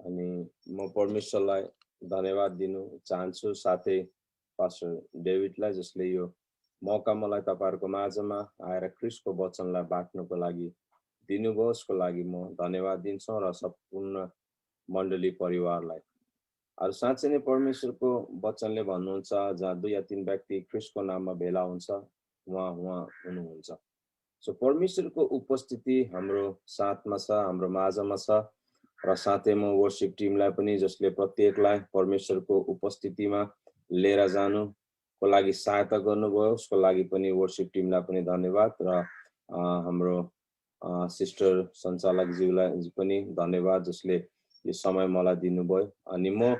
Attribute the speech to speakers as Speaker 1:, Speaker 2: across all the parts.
Speaker 1: अनि म परमेश्वरलाई धन्यवाद दिनु चाहन्छु, साथै पास्टर डेभिडलाई जसले यो मौका मलाई तपाईँहरूको माझमा आएर ख्रिस्टको वचनलाई बाँड्नको लागि दिनुभयो, उसको लागि म धन्यवाद दिन्छु र सम्पूर्ण मण्डली परिवारलाई। अरू साँच्चै नै परमेश्वरको वचनले भन्नुहुन्छ, जहाँ 2 या 3 व्यक्ति ख्रिस्टको नाममा भेला हुन्छ, उहाँ हुनुहुन्छ। सो परमेश्वरको उपस्थिति हाम्रो साथमा छ, हाम्रो माझमा छ र साथै म वर्शिप टिमलाई पनि जसले प्रत्येकलाई परमेश्वरको उपस्थितिमा लिएर जानुको लागि सहायता गर्नुभयो, उसको लागि पनि वर्शिप टिमलाई पनि धन्यवाद र हाम्रो सिस्टर सञ्चालकज्यूलाई पनि धन्यवाद जसले यो समय मलाई दिनुभयो। अनि म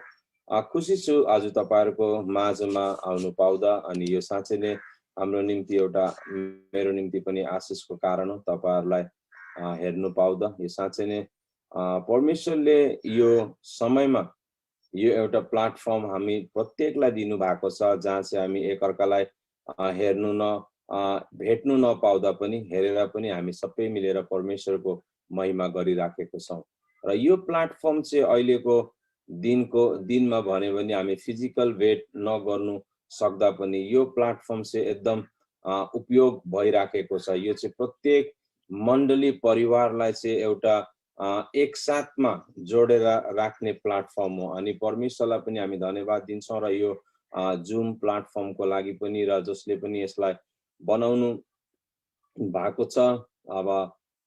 Speaker 1: खुसी छु आज तपाईँहरूको माझमा आउनु पाउँदा। अनि यो साँच्चै नै हाम्रो निम्ति एउटा मेरो निम्ति पनि आशिषको कारण हो तपाईँहरूलाई हेर्नु पाउँदा। यो साँच्चै नै परमेश्वरले यो समयमा यो एउटा प्लेटफर्म हामी प्रत्येकलाई दिनुभएको छ, जहाँ चाहिँ हामी एकअर्कालाई हेर्नु भेट्नु नपाउँदा पनि हेरेर पनि हामी सबै मिलेर परमेश्वरको महिमा गरिराखेको छौँ। र यो प्लेटफर्म चाहिँ अहिलेको दिनमा भन्यो भने हामी फिजिकल भेट नगर्नु सक्दा पनि यो प्लेटफर्म चाहिँ एकदम उपयोग भइराखेको छ। यो चाहिँ प्रत्येक मण्डली परिवारलाई चाहिँ एउटा एकसाथमा जोडेर राख्ने प्लेटफर्म हो। अनि परमेश्वरलाई पनि हामी धन्यवाद दिन्छौँ र यो जुम प्लेटफर्मको लागि पनि र जसले पनि यसलाई बनाउनु भएको छ। अब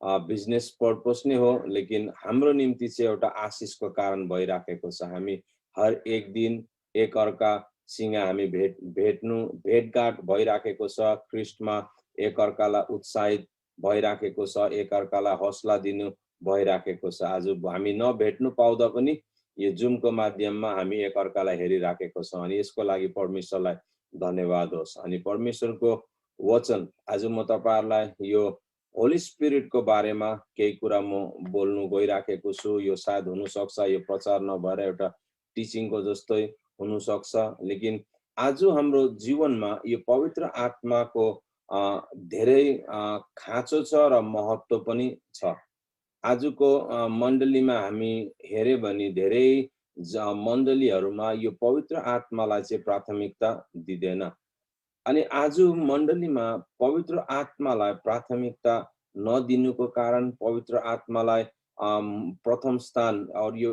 Speaker 1: बिजनेस पर्पस नै हो, लेकिन हाम्रो निम्ति चाहिँ एउटा आशिषको कारण भइराखेको छ। हामी हर एक दिन एकअर्कासँग हामी भेटघाट भइराखेको छ, ख्रिस्टमा एकअर्कालाई उत्साहित भइराखेको छ, एकअर्कालाई हौसला दिनु भइराखेको छ। आज हामी नभेट्नु पाउँदा पनि यो जुमको माध्यममा हामी एकअर्कालाई हेरिराखेको छौँ। अनि यसको लागि परमेश्वरलाई धन्यवाद होस्। अनि परमेश्वरको वचन आज म तपाईँहरूलाई यो होली स्पिरिटको बारेमा केही कुरा म बोल्नु गइराखेको छु। यो सायद हुनसक्छ यो प्रचार नभएर एउटा टिचिङको जस्तै हुनसक्छ, लेकिन आज हाम्रो जीवनमा यो पवित्र आत्माको धेरै खाँचो छ र महत्त्व पनि छ। आजको मण्डलीमा हामी हेऱ्यो भने धेरै मण्डलीहरूमा यो पवित्र आत्मालाई चाहिँ प्राथमिकता दिँदैन। अनि आज मण्डलीमा पवित्र आत्मालाई प्राथमिकता नदिनुको कारण, पवित्र आत्मालाई प्रथम स्थान और यो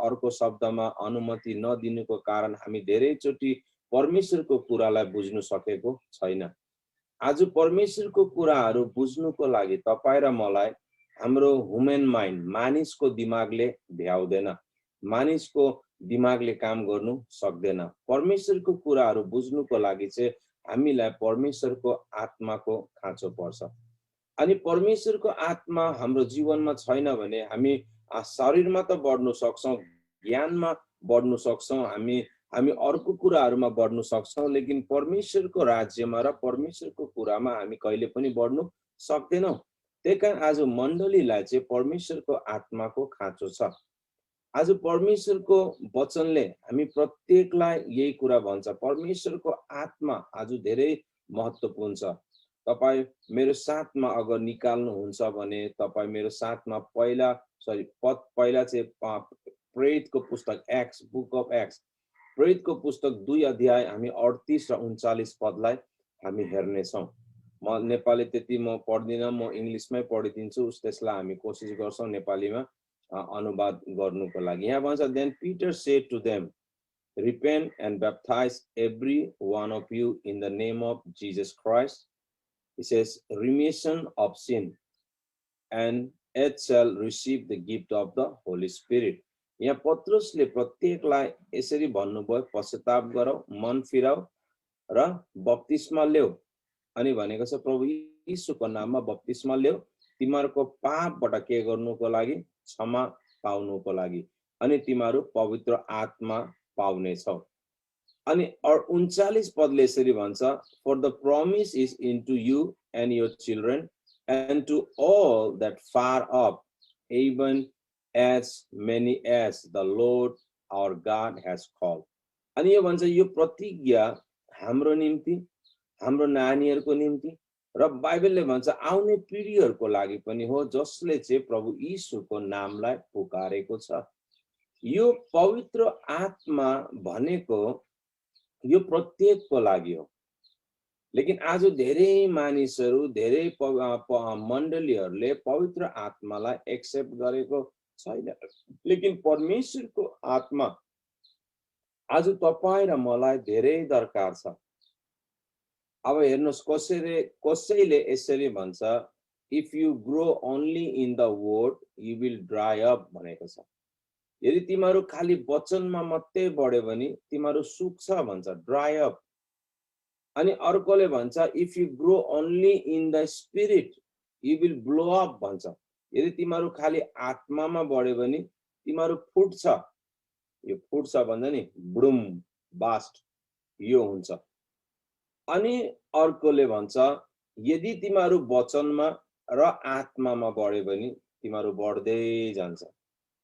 Speaker 1: अर्को शब्दमा अनुमति नदिनुको कारण हामी धेरैचोटि परमेश्वरको कुरालाई बुझ्नु सकेको छैन। आज परमेश्वरको कुराहरू बुझ्नुको लागि तपाईँ र मलाई हाम्रो ह्युमन माइन्ड, मानिसको दिमागले भ्याउँदैन, मानिसको दिमागले काम गर्नु सक्दैन। परमेश्वरको कुराहरू बुझ्नुको लागि चाहिँ हामीलाई परमेश्वरको आत्माको खाँचो पर्छ। अनि परमेश्वरको आत्मा हाम्रो जीवनमा छैन भने हामी शरीरमा त बढ्नु सक्छौँ, ज्ञानमा बढ्नु सक्छौँ, हामी अर्को कुराहरूमा बढ्नु सक्छौँ, लेकिन परमेश्वरको राज्यमा र परमेश्वरको कुरामा हामी कहिले पनि बढ्नु सक्दैनौँ। त्यही कारण आज मण्डलीलाई चाहिँ परमेश्वरको आत्माको खाँचो छ। आज परमेश्वरको वचनले हामी प्रत्येकलाई यही कुरा भन्छ, परमेश्वरको आत्मा आज धेरै महत्त्वपूर्ण छ। तपाईँ मेरो साथमा अगर निकाल्नुहुन्छ भने तपाईँ मेरो साथमा पहिला चाहिँ प्रेरितको पुस्तक एक्स, बुक अफ एक्स, प्रेरितको पुस्तक 2 अध्याय हामी 38 र 39 पदलाई हामी हेर्नेछौँ। म नेपाली त्यति म पढ्दिनँ, म इङ्ग्लिसमै पढिदिन्छु, त्यसलाई हामी कोसिस गर्छौँ नेपालीमा अनुवाद गर्नुको लागि। यहाँ भन्छ, then Peter said to them, repent and baptize every one of you in the name of Jesus Christ. He says, remission of sin, and it shall receive the gift of the Holy Spirit. यहाँ पत्रुसले प्रत्येकलाई यसरी भन्नुभयो, पश्चाताप गरौ, मन फिराउ र बप्तिस्मा ल्याऊ। अनि भनेको छ प्रभु यीशुको नाममा बप्तिस्मा ल्याऊ, तिमीहरूको पापबाट के गर्नुको लागि, क्षमा पाउनुको लागि, अनि तिमीहरू पवित्र आत्मा पाउने छौ। अनि 39 पदले यसरी भन्छ, for the promise is into you and your children and to all that far off, even as many as the Lord our God has called. अनि यो भन्छ, यो प्रतिज्ञा हाम्रो निम्ति, हाम्रो नानीहरूको निम्ति र बाइबलले भन्छ आउने पिढीहरूको लागि पनि हो, जसले चाहिँ प्रभु यीशुको नामलाई पुकारेको छ। यो पवित्र आत्मा भनेको यो प्रत्येकको लागि हो। लेकिन आज धेरै मानिसहरू, धेरै मण्डलीहरूले पवित्र आत्मालाई एक्सेप्ट गरेको छैन। लेकिन परमेश्वरको आत्मा आज तपाईं र मलाई धेरै दरकार छ। अब हेर्नुस्, कसैले यसरी भन्छ, if you grow only in the word you will dry up भनेको छ। यदि तिमीहरू खाली वचनमा मात्रै बढ्यो भने तिमीहरू सुक्छ भन्छ, ड्राई अप। अनि अर्कोले भन्छ, if you grow only in the spirit you will blow up भन्छ। यदि तिमीहरू खाली आत्मामा बढ्यो भने तिमीहरू फुट्छ। यो फुट्छ भन्छ नि, ब्रुम बास्ट, यो हुन्छ। अनि अर्कोले भन्छ, यदि तिमीहरू वचनमा र आत्मामा बढ्यो भने तिमीहरू बढ्दै जान्छ।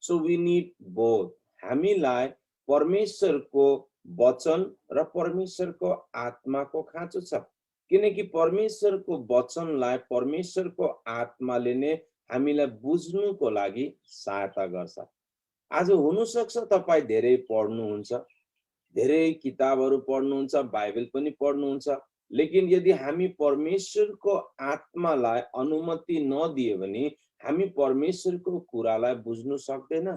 Speaker 1: So we need both. हामीलाई परमेश्वरको वचन र परमेश्वरको आत्माको खाँचो छ, किनकि परमेश्वरको वचनलाई परमेश्वरको आत्माले नै हामीलाई बुझ्नुको लागि सहायता गर्छ। आज हुन सक्छ तपाई धेरै पढ्नुहुन्छ, धेरै किताबहरू पढ्नुहुन्छ, बाइबल पनि पढ्नुहुन्छ, लेकिन यदि हामी परमेश्वरको आत्मालाई अनुमति नदिए भने हामी परमेश्वरको कुरालाई बुझ्नु सक्दैन।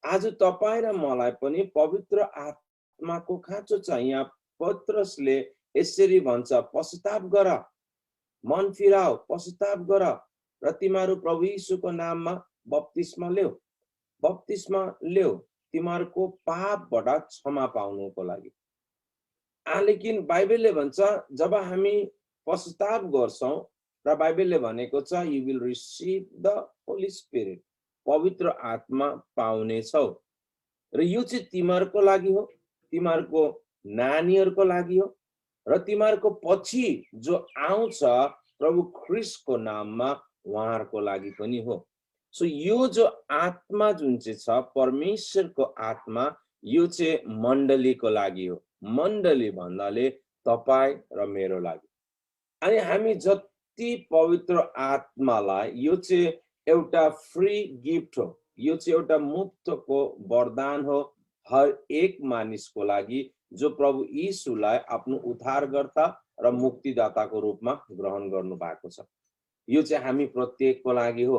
Speaker 1: आज तपाई र मलाई पनि पवित्र आत्माको खाँचो छ। यहाँ पत्रसले यसरी भन्छ, पश्चाताप गर, मन फिराऊ, पश्चाताप गर र तिमीहरू प्रभु यीशुको नाममा बप्तिस्मा ल्याऊ तिमीहरूको पापबाट क्षमा पाउनुको लागि। लेकिन बाइबलले भन्छ जब हामी पश्चाताप गर्छौं र बाइबलले भनेको छ you will receive the Holi spirit, पवित्र आत्मा पाउने छौ। र यो चाहिँ तिमीहरूको लागि हो, तिमीहरूको नानीहरूको लागि हो र तिमीहरूको पछि जो आउँछ प्रभु ख्रीष्टको नाममा उहाँहरूको लागि पनि हो। सो यो जो आत्मा जुन चाहिँ छ परमेश्वरको आत्मा, यो चाहिँ मण्डलीको लागि हो। मण्डली भन्नाले तपाई र मेरो लागि। अनि हामी जति पवित्र आत्मालाई, यो चाहिँ एउटा फ्री गिफ्ट हो, यो चाहिँ एउटा मुफ्तको वरदान हो हर एक मानिसको लागि जो प्रभु यीशुलाई आफ्नो उद्धारकर्ता र मुक्तिदाताको रूपमा ग्रहण गर्नु भएको छ। यो चाहिँ हामी प्रत्येकको लागि हो।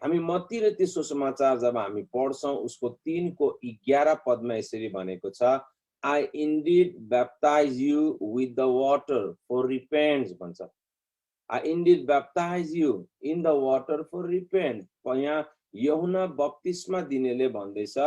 Speaker 1: हामी मत्ती र त्यो सुसमाचार जब हामी पढ्छौं उसको 3:11 पदमा यसरी भनेको छ, I indeed baptize you with the water for repentance भन्छ। I indeed baptize you in the water for repentance। यहाँ यूहन्ना बप्तिस्मा दिनेले भन्दैछ,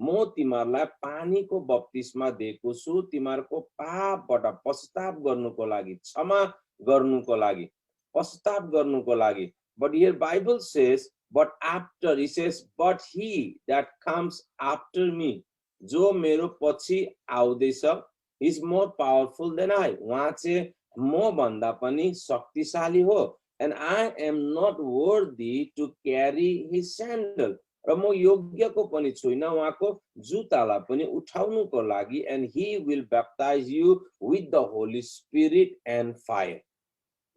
Speaker 1: म तिमीहरूलाई पानीको बप्तिस्मा दिएको छु तिमीहरूको पापबाट पश्चाताप गर्नुको लागि, क्षमा गर्नुको लागि, पश्चाताप गर्नुको लागि। But here Bible says, but after, he says, but he that comes after me, जो मेरो पछि आउँदैछ, is more powerful than I, उहाँ चाहिँ म भन्दा पनि शक्तिशाली हो। And I am not worthy to carry his sandal, र म योग्यको पनि छुइन उहाँको जुत्तालाई पनि उठाउनुको लागि। And he will baptize you with the Holy Spirit and fire।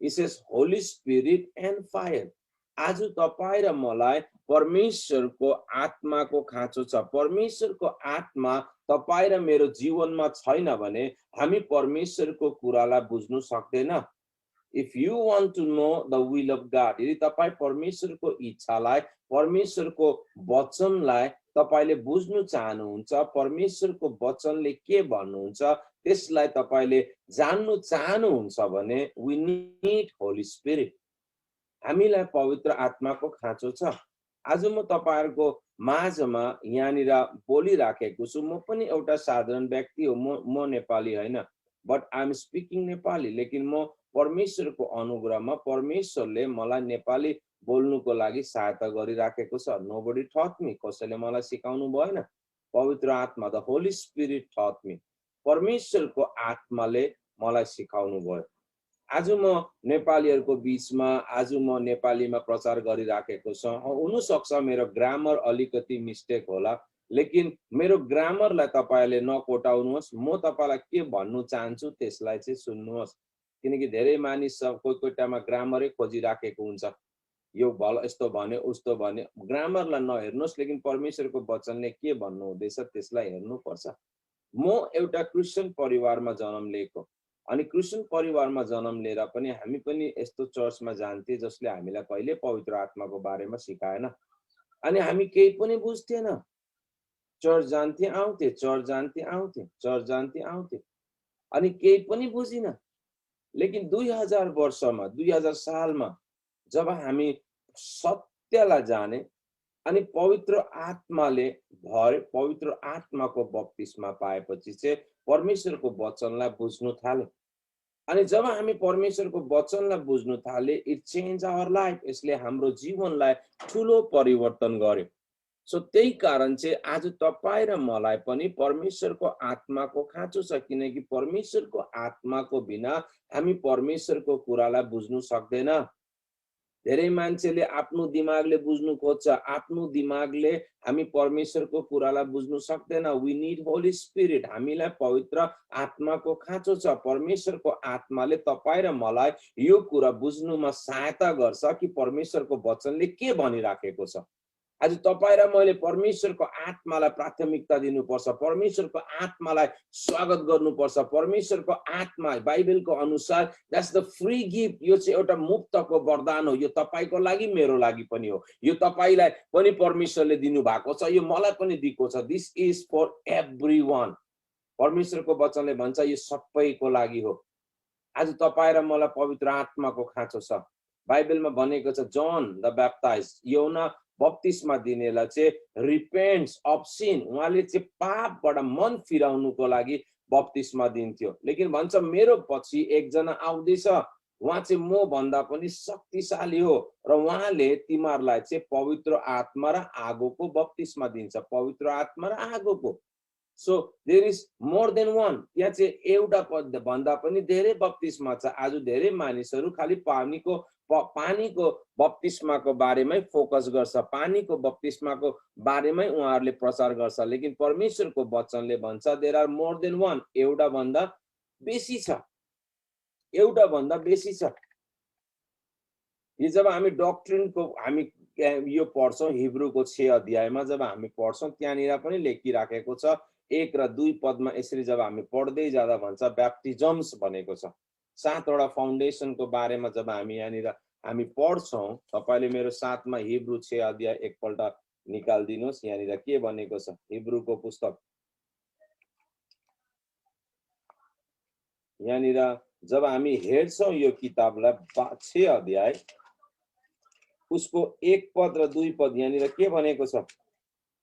Speaker 1: He says Holy Spirit and fire। आज तपाई र मलाई परमेश्वरको आत्माको खाँचो छ। परमेश्वरको आत्मा तपाई र मेरो जीवनमा छैन भने हामी परमेश्वरको कुरालाई बुझ्नु सक्दैन। If you want to know the will of God, यदि तपाई परमेश्वरको इच्छालाई, परमेश्वरको वचनलाई तपाईले बुझ्नु चाहनुहुन्छ, परमेश्वरको वचनले के भन्नुहुन्छ त्यसलाई तपाईले जान्नु चाहनुहुन्छ भने we need Holy Spirit। हामीलाई पवित्र आत्माको खाँचो छ। आज म तपाईहरुको माझमा यहाँनिर बोलिराखेको छु। म पनि एउटा साधारण व्यक्ति हो, म नेपाली हैन, but I am speaking Nepali. लेकिन म परमेश्वरको अनुग्रहमा परमेश्वरले मलाई नेपाली बोल्नुको लागि सहायता गरिराखेको छ। नोबडी टॉट मी, कसैले मलाई सिकाउनु भएन। पवित्र आत्मा, the Holi spirit taught me, परमेश्वरको आत्माले मलाई सिकाउनु भयो। आज म नेपालीहरुको बीचमा, आज म नेपालीमा प्रचार गरिराखेको छु। हुन सक्छ मेरो ग्रामर अलिकति मिस्टेक होला, लेकिन मेरो ग्रामरलाई तपाईले नकोटाउनुहोस्। म तपाईलाई के भन्नु चाहन्छु त्यसलाई चाहिँ सुन्नुहोस्, किनकि धेरै मानिस कोही टाइममा ग्रामरै खोजिराखेको हुन्छ। यो भल यस्तो भन्यो उस्तो भन्यो, ग्रामरलाई नहेर्नुहोस्, लेकिन परमेश्वरको वचनले के भन्नु हुँदैछ त्यसलाई हेर्नुपर्छ। म एउटा क्रिस्चियन परिवारमा जन्म लिएको, अनि क्रिस्चियन परिवारमा जन्म लिएर पनि हामी पनि यस्तो चर्चमा जान्थे जसले हामीलाई कहिले पवित्र आत्माको बारेमा सिकाएन, अनि हामी केही पनि बुझ्थेन। चर्च जान्थे आउँथे, चर्च जान्थे आउँथे, चर्च जान्थे आउँथे, अनि केही पनि बुझिन। लेकिन 2000 वर्षमा 2000 सालमा जब हामी सत्यलाई जाने अनि पवित्र आत्माले भरे, पवित्र आत्माको बप्तिस्मा पाएपछि चाहिँ परमेश्वरको वचनलाई बुझ्नु थाले। अनि जब हामी परमेश्वरको वचनलाई बुझ्नु थाले, इट चेन्ज आवर लाइफ, यसले हाम्रो जीवनलाई ठुलो परिवर्तन गर्यो। सो त्यही कारण चाहिँ आज तपाईँ र मलाई पनि परमेश्वरको आत्माको खाँचो छ, किनकि परमेश्वरको आत्माको बिना हामी परमेश्वरको कुरालाई बुझ्नु सक्दैन। धेरै मान्छेले आफ्नो दिमागले बुझ्नु खोज्छ, आफ्नो दिमागले हामी परमेश्वरको कुरालाई बुझ्नु सक्दैन। वी नीड होली स्पिरिट, हामीलाई पवित्र आत्माको खाँचो छ। परमेश्वरको आत्माले तपाईँ र मलाई यो कुरा बुझ्नुमा सहायता गर्छ कि परमेश्वरको वचनले के भनिराखेको छ। आज तपाईँ र मैले परमेश्वरको आत्मालाई प्राथमिकता दिनुपर्छ, परमेश्वरको आत्मालाई स्वागत गर्नुपर्छ। परमेश्वरको आत्मा बाइबलको अनुसार द्याट्स द फ्री गिफ्ट, यो चाहिँ एउटा मुफ्तको वरदान हो। यो तपाईको लागि, मेरो लागि पनि हो। यो तपाईलाई पनि परमेश्वरले दिनु भएको छ, यो मलाई पनि दिएको छ। This is for everyone. परमेश्वरको वचनले भन्छ यो सबैको लागि हो। आज तपाईँ र मलाई पवित्र आत्माको खाँचो छ। बाइबलमा भनेको छ जन द ब्याप्टाइज, योना बप्तिस्मा दिनेलाई चाहिँ रिपेन्ट्स अफ सिन, उहाँले चाहिँ पापबाट मन फिराउनुको लागि बप्तिस्मा दिन्थ्यो। लेकिन भन्छ मेरो पछि एकजना आउँदैछ, उहाँ चाहिँ म भन्दा पनि शक्तिशाली हो र उहाँले तिमीहरूलाई चाहिँ पवित्र आत्मा र आगोको बप्तिस्मा दिन्छ, पवित्र आत्मा र आगोको। So there is more than one, यहाँ चाहिँ एउटा पद भन्दा पनि धेरै बप्तिस्मा छ। आज धेरै मानिसहरू खालि पानीको बप्तिस्माको बारेमै फोकस गर्छ, पानीको बप्तिस्माको बारेमै उहाँहरूले प्रचार गर्छ। लेकिन परमेश्वरको वचनले भन्छ there are more than one, एउटा भन्दा बेसी छ, एउटा भन्दा बेसी छ। यो जब हामी डक्ट्रिनको हामी यो पढ्छौँ हिब्रूको 6 अध्यायमा जब हामी पढ्छौँ, त्यहाँनिर पनि लेखिराखेको छ 1 र 2 पदमा यसरी जब हामी पढ्दै जाँदा भन्छ ब्याप्टिजम्स भनेको छ। 7 वटा फाउन्डेसनको बारेमा जब हामी यहाँनिर हामी पढ्छौँ, तपाईले मेरो साथमा हिब्रू 6 अध्याय एकपल्ट निकाल्दिनुहोस्। यहाँनिर के भनेको छ हिब्रूको पुस्तक, यहाँनिर जब हामी हेर्छौँ यो किताबलाई 6 अध्याय उसको 1 पद र 2 पद, यहाँनिर के भनेको छ।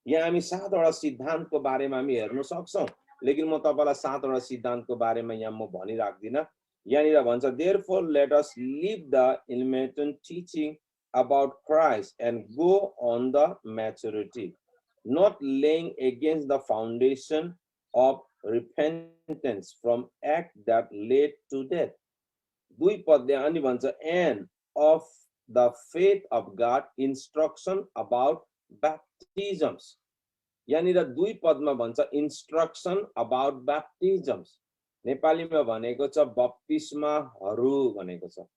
Speaker 1: यहाँ हामी 7 वटा सिद्धान्तको बारेमा हामी हेर्न सक्छौँ, लेकिन म तपाईलाई 7 वटा सिद्धान्तको बारेमा यहाँ म भनिराख्दिनँ। यहाँनिर भन्छ therefore let us leave the elementary teaching about Christ and go on the maturity, not laying against the foundation of repentance from act that led to death. 2 पदले अनि भन्छ and of the faith of God, instruction about baptisms. यहाँनिर 2 पदमा भन्छ instruction about baptisms, नेपालीमा भनेको छ बप्तिस्माहरू भनेको छ,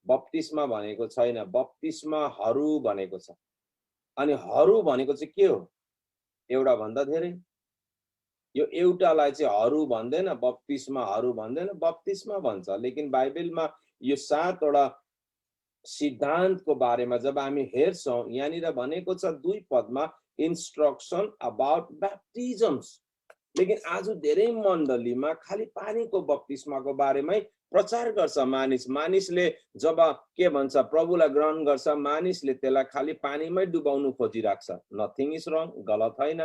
Speaker 1: बप्तिस्मा भनेको छैन, बप्तिस्माहरू भनेको छ। अनि हरू भनेको चाहिँ के हो, एउटा भन्दा धेरै। यो एउटालाई चाहिँ हरू भन्दैन, बप्तिस्माहरू भन्दैन, बप्तिस्मा भन्छ। लेकिन बाइबलमा यो 7 वटा सिद्धान्तको बारेमा जब हामी हेर्छौँ, यहाँनिर भनेको छ 2 पदमा इन्स्ट्रक्सन अबाउट ब्याप्टिजम्स। लेकिन आज धेरै मण्डलीमा खाली पानीको बप्तिस्माको बारेमै प्रचार गर्छ। मानिसले जब के भन्छ प्रभुलाई ग्रहण गर्छ, मानिसले त्यसलाई खाली पानीमै डुबाउनु खोजिराख्छ। नथिङ इज रङ, गलत होइन।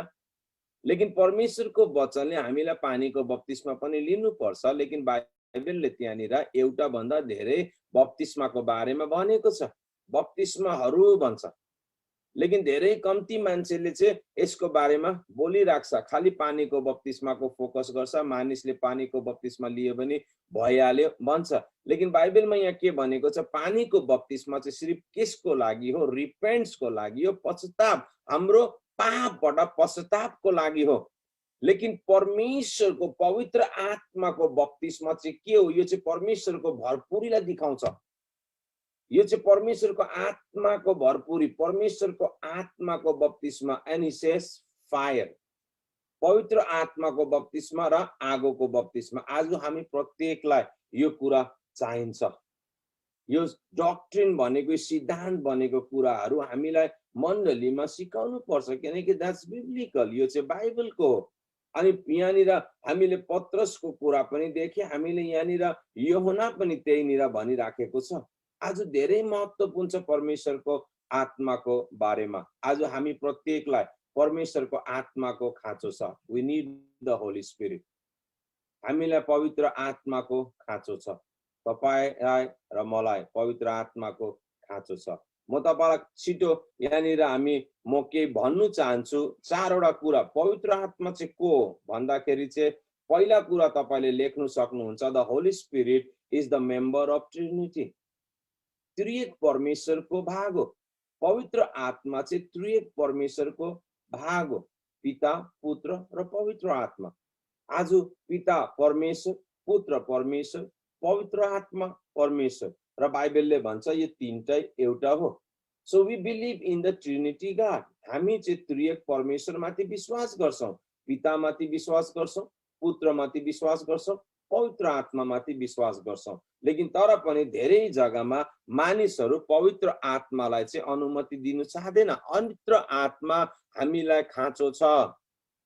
Speaker 1: लेकिन परमेश्वरको वचनले हामीलाई पानीको बप्तिस्मा पनि लिनुपर्छ। लेकिन बाइबलले त्यहाँनिर एउटा भन्दा धेरै बप्तिस्माको बारेमा भनेको छ, बप्तिस्माहरू भन्छ। लेकिन धेरै कम्ती मान्छेले चाहिँ यसको बारेमा बोलिराख्छ, खाली पानीको बप्तिस्माको फोकस गर्छ। मानिसले पानीको बप्तिस्मा लियो भने भइहाल्यो भन्छ। लेकिन बाइबलमा यहाँ के भनेको छ, पानीको बप्तिस्मा चाहिँ सिर्फ किसको लागि हो, रिपेन्ट्सको लागि हो, पश्चाताप, हाम्रो पापबाट पश्चातापको लागि हो। लेकिन परमेश्वरको पवित्र आत्माको बप्तिस्मा चाहिँ के हो, यो चाहिँ परमेश्वरको भरपुरीलाई दिखाउँछ। यो चाहिँ परमेश्वरको आत्माको भरपुरी, परमेश्वरको आत्माको बप्तिस्मा, एन्ड ही सेज फायर, पवित्र आत्माको बप्तिस्मा र आगोको बप्तिस्मा। आज हामी प्रत्येकलाई यो कुरा चाहिन्छ। यो डक्ट्रिन भनेको, सिद्धान्त भनेको कुराहरू हामीलाई मण्डलीमा सिकाउनु पर्छ, किनकि द्याट्स बिब्लिकल, यो चाहिँ बाइबलको हो। अनि यहाँनिर हामीले पत्रसको कुरा पनि देखे, हामीले यहाँनिर यूहन्ना पनि त्यहीनिर भनिराखेको छ। आज धेरै महत्त्वपूर्ण छ परमेश्वरको आत्माको बारेमा। आज हामी प्रत्येकलाई परमेश्वरको आत्माको खाँचो छ। We need the Holi spirit. हामीलाई पवित्र आत्माको खाँचो छ। तपाईलाई र मलाई पवित्र आत्माको खाँचो छ। म तपाईलाई छिटो यहाँनिर म के भन्नु चाहन्छु, चारवटा कुरा। पवित्र आत्मा चाहिँ को हो भन्दाखेरि चाहिँ पहिला कुरा तपाईले लेख्नु सक्नुहुन्छ, the Holi Spirit is the member of Trinity. त्रिएक परमेश्वरको भाग हो। पवित्र आत्मा चाहिँ त्रिएक परमेश्वरको भाग हो, पिता, पुत्र र पवित्र आत्मा। आज पिता परमेश्वर, पुत्र परमेश्वर, पवित्र आत्मा परमेश्वर, र बाइबलले भन्छ यो तीनटै एउटा हो। So we believe in the trinity God. हामी चाहिँ त्रिएक परमेश्वरमाथि विश्वास गर्छौं, पितामाथि विश्वास गर्छौं, पुत्रमाथि विश्वास गर्छौं, पवित्र आत्मामाथि विश्वास गर्छौं। लेकिन तर पनि धेरै जग्गामा मानिसहरू पवित्र आत्मालाई चाहिँ अनुमति दिनु चाहदैन। पवित्र आत्मा हामीलाई खाँचो छ।